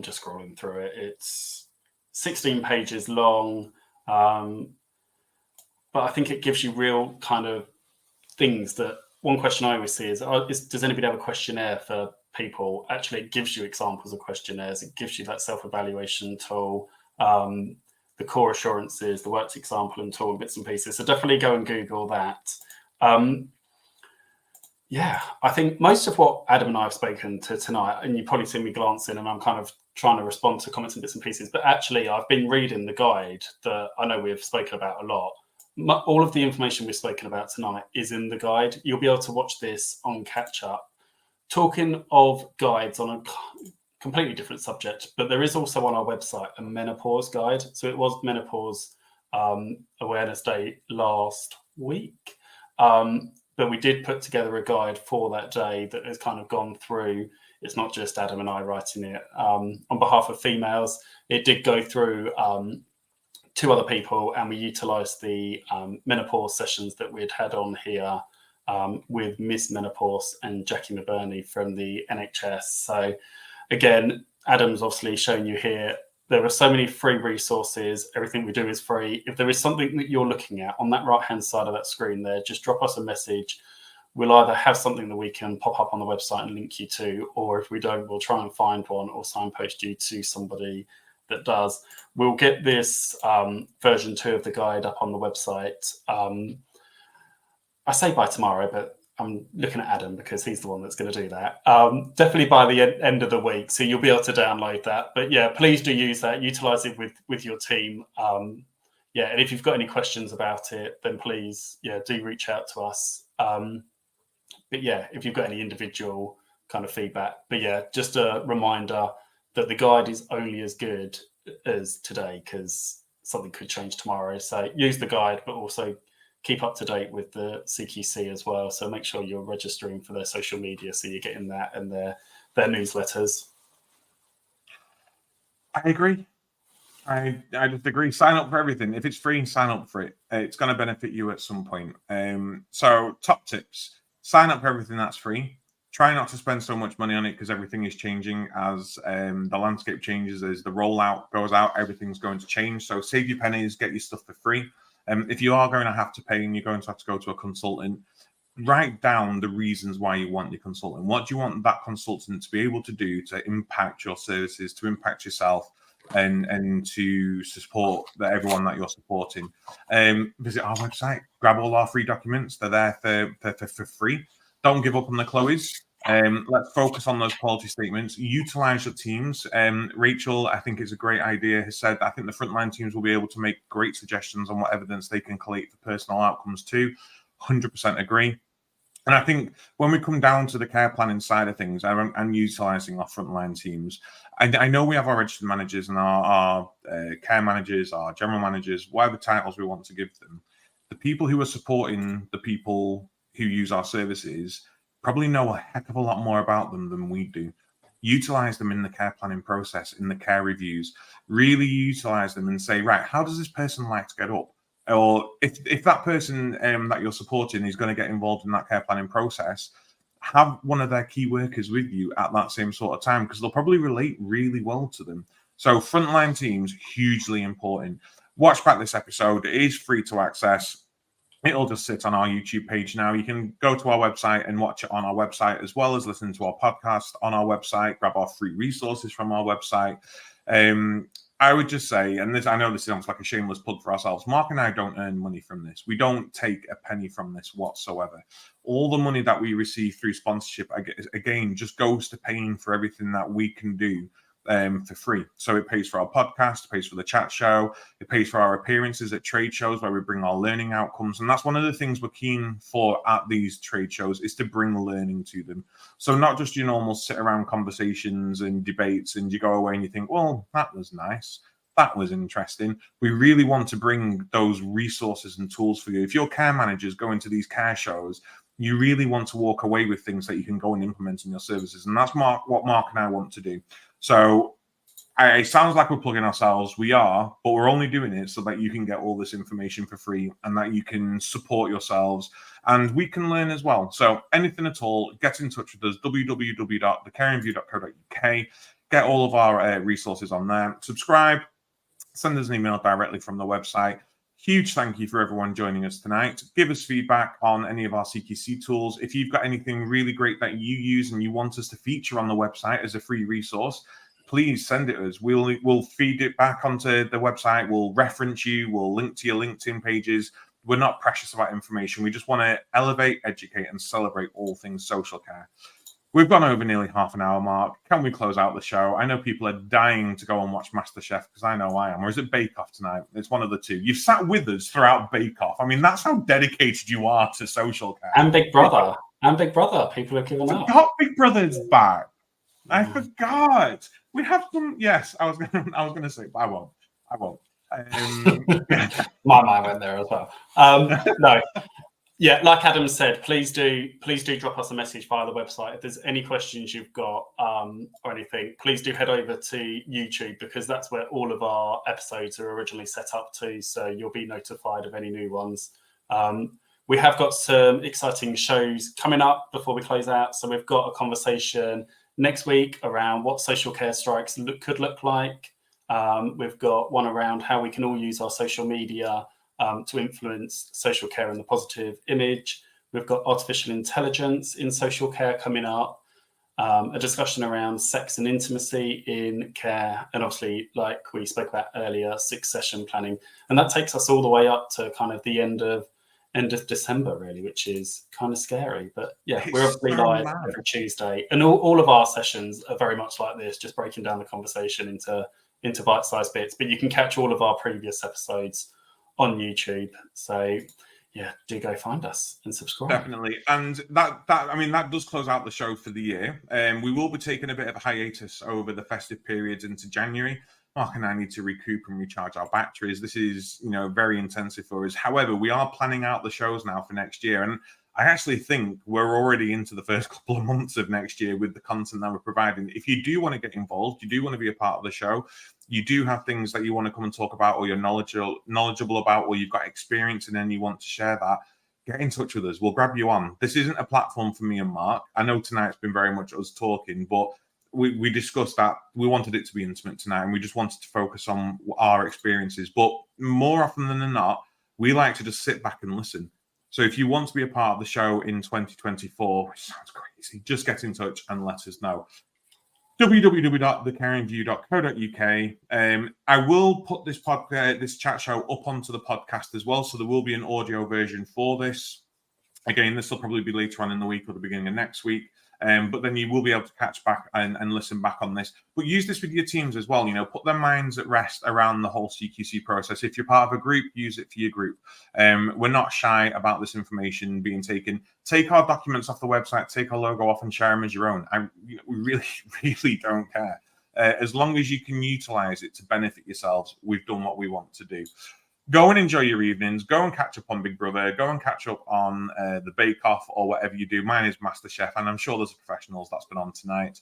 just scrolling through it. It's 16 pages long. But I think it gives you real kind of things that one question I always see is does anybody have a questionnaire for people? Actually, it gives you examples of questionnaires. It gives you that self-evaluation tool, the core assurances, the worked example and tool and bits and pieces. So definitely go and Google that. Yeah, I think most of what Adam and I have spoken to tonight, and you've probably seen me glancing and I'm kind of trying to respond to comments and bits and pieces, but actually I've been reading the guide that I know we've spoken about a lot. All of the information we've spoken about tonight is in the guide. You'll be able to watch this on catch up. Talking of guides, on completely different subject, but there is also on our website a menopause guide. So it was Menopause Awareness Day last week, but we did put together a guide for that day that has kind of gone through. It's not just Adam and I writing it on behalf of females. It did go through 2 other people, and we utilised the menopause sessions that we'd had on here with Miss Menopause and Jackie McBurney from the NHS. So again, Adam's obviously shown you here, there are so many free resources. Everything we do is free. If there is something that you're looking at on that right-hand side of that screen there, just drop us a message. We'll either have something that we can pop up on the website and link you to, or if we don't, we'll try and find one or signpost you to somebody that does. We'll get this version 2 of the guide up on the website. I say by tomorrow, but I'm looking at Adam because he's the one that's going to do that. Definitely by the end of the week, so you'll be able to download that. But yeah, please do use that. Utilize it with your team. Yeah, and if you've got any questions about it, then please, do reach out to us. But yeah, if you've got any individual kind of feedback. But yeah, just a reminder that the guide is only as good as today, because something could change tomorrow. So use the guide, but also keep up to date with the CQC as well. So make sure you're registering for their social media, so you're getting that and their newsletters. I agree. I just agree. Sign up for everything. If it's free, sign up for it. It's going to benefit you at some point. So top tips: sign up for everything that's free. Try not to spend so much money on it, because everything is changing as the landscape changes, as the rollout goes out, everything's going to change. So save your pennies, get your stuff for free. If you are going to have to pay and you're going to have to go to a consultant, write down the reasons why you want your consultant. What do you want that consultant to be able to do to impact your services, to impact yourself, and to support everyone that you're supporting? Visit our website, grab all our free documents. They're there for free. Don't give up on the KLOEs. Let's focus on those quality statements. Utilize your teams. Rachel, I think it's a great idea, has said, I think the frontline teams will be able to make great suggestions on what evidence they can collate for personal outcomes too. 100% agree. And I think when we come down to the care planning side of things and utilizing our frontline teams, I know we have our registered managers and our care managers, our general managers, whatever titles we want to give them. The people who are supporting the people who use our services probably know a heck of a lot more about them than we do. Utilize them in the care planning process, in the care reviews. Really utilize them and say, right, how does this person like to get up? Or if that person that you're supporting is going to get involved in that care planning process, have one of their key workers with you at that same sort of time, because they'll probably relate really well to them. So frontline teams, hugely important. Watch back this episode. It is free to access. It'll just sit on our YouTube page now. You can go to our website and watch it on our website, as well as listen to our podcast on our website, grab our free resources from our website. I would just say, and this, I know this sounds like a shameless plug for ourselves, Mark and I don't earn money from this. We don't take a penny from this whatsoever. All the money that we receive through sponsorship, again, just goes to paying for everything that we can do for free. So it pays for our podcast, it pays for the chat show, it pays for our appearances at trade shows where we bring our learning outcomes. And that's one of the things we're keen for at these trade shows, is to bring learning to them. So not just your normal sit around conversations and debates and you go away and you think, well, that was nice, that was interesting. We really want to bring those resources and tools for you. If your care managers go into these care shows, you really want to walk away with things that you can go and implement in your services. And that's what Mark and I want to do. So it sounds like we're plugging ourselves. We are, but we're only doing it so that you can get all this information for free and that you can support yourselves and we can learn as well. So anything at all, get in touch with us, www.thecaringview.co.uk. Get all of our resources on there. Subscribe, send us an email directly from the website. Huge thank you for everyone joining us tonight. Give us feedback on any of our CQC tools. If you've got anything really great that you use and you want us to feature on the website as a free resource, please send it us. We'll feed it back onto the website. We'll reference you. We'll link to your LinkedIn pages. We're not precious about information. We just want to elevate, educate, and celebrate all things social care. We've gone over nearly half an hour, Mark. Can we close out the show? I know people are dying to go and watch MasterChef, because I know I am. Or is it Bake Off tonight? It's one of the two. You've sat with us throughout Bake Off. I mean, that's how dedicated you are to social care. And Big Brother. And Big Brother. People are giving up. Got Big Brother's back. I forgot. We have some. Yes, I was gonna say, but I won't. My mind went there as well. No. Yeah, like Adam said, please do drop us a message via the website. If there's any questions you've got or anything, please do head over to YouTube, because that's where all of our episodes are originally set up to. So you'll be notified of any new ones. We have got some exciting shows coming up before we close out. So we've got a conversation next week around what social care strikes could look like. We've got one around how we can all use our social media to influence social care and the positive image. We've got artificial intelligence in social care coming up, a discussion around sex and intimacy in care, and obviously, like we spoke about earlier, succession planning. And that takes us all the way up to kind of the end of December, really, which is kind of scary. But yeah, we're obviously live every Tuesday, and all of our sessions are very much like this, just breaking down the conversation into bite-sized bits. But you can catch all of our previous episodes on YouTube. So yeah, do go find us and subscribe. Definitely. And that does close out the show for the year. We will be taking a bit of a hiatus over the festive periods into January. Mark and I need to recoup and recharge our batteries. This is, very intensive for us. However, we are planning out the shows now for next year. And I actually think we're already into the first couple of months of next year with the content that we're providing. If you do want to get involved, you do want to be a part of the show, you do have things that you want to come and talk about, or you're knowledgeable about, or you've got experience and then you want to share that, get in touch with us. We'll grab you on. This isn't a platform for me and Mark. I know tonight's been very much us talking, but we discussed that we wanted it to be intimate tonight, and we just wanted to focus on our experiences. But more often than not, we like to just sit back and listen. So if you want to be a part of the show in 2024, which sounds crazy, just get in touch and let us know. www.thecaringview.co.uk. I will put this chat show up onto the podcast as well, so there will be an audio version for this. Again, this will probably be later on in the week or the beginning of next week. But then you will be able to catch back and listen back on this. But use this with your teams as well. Put their minds at rest around the whole CQC process. If you're part of a group, use it for your group. We're not shy about this information being taken. Take our documents off the website, take our logo off and share them as your own. We really, really don't care. As long as you can utilize it to benefit yourselves, we've done what we want to do. Go and enjoy your evenings. Go and catch up on Big Brother. Go and catch up on the Bake Off or whatever you do. Mine is MasterChef, and I'm sure there's professionals that's been on tonight.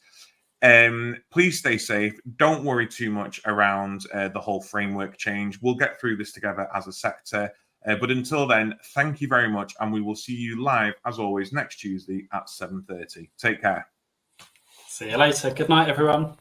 Please stay safe. Don't worry too much around the whole framework change. We'll get through this together as a sector. But until then, thank you very much, and we will see you live, as always, next Tuesday at 7:30. Take care. See you later. Good night, everyone.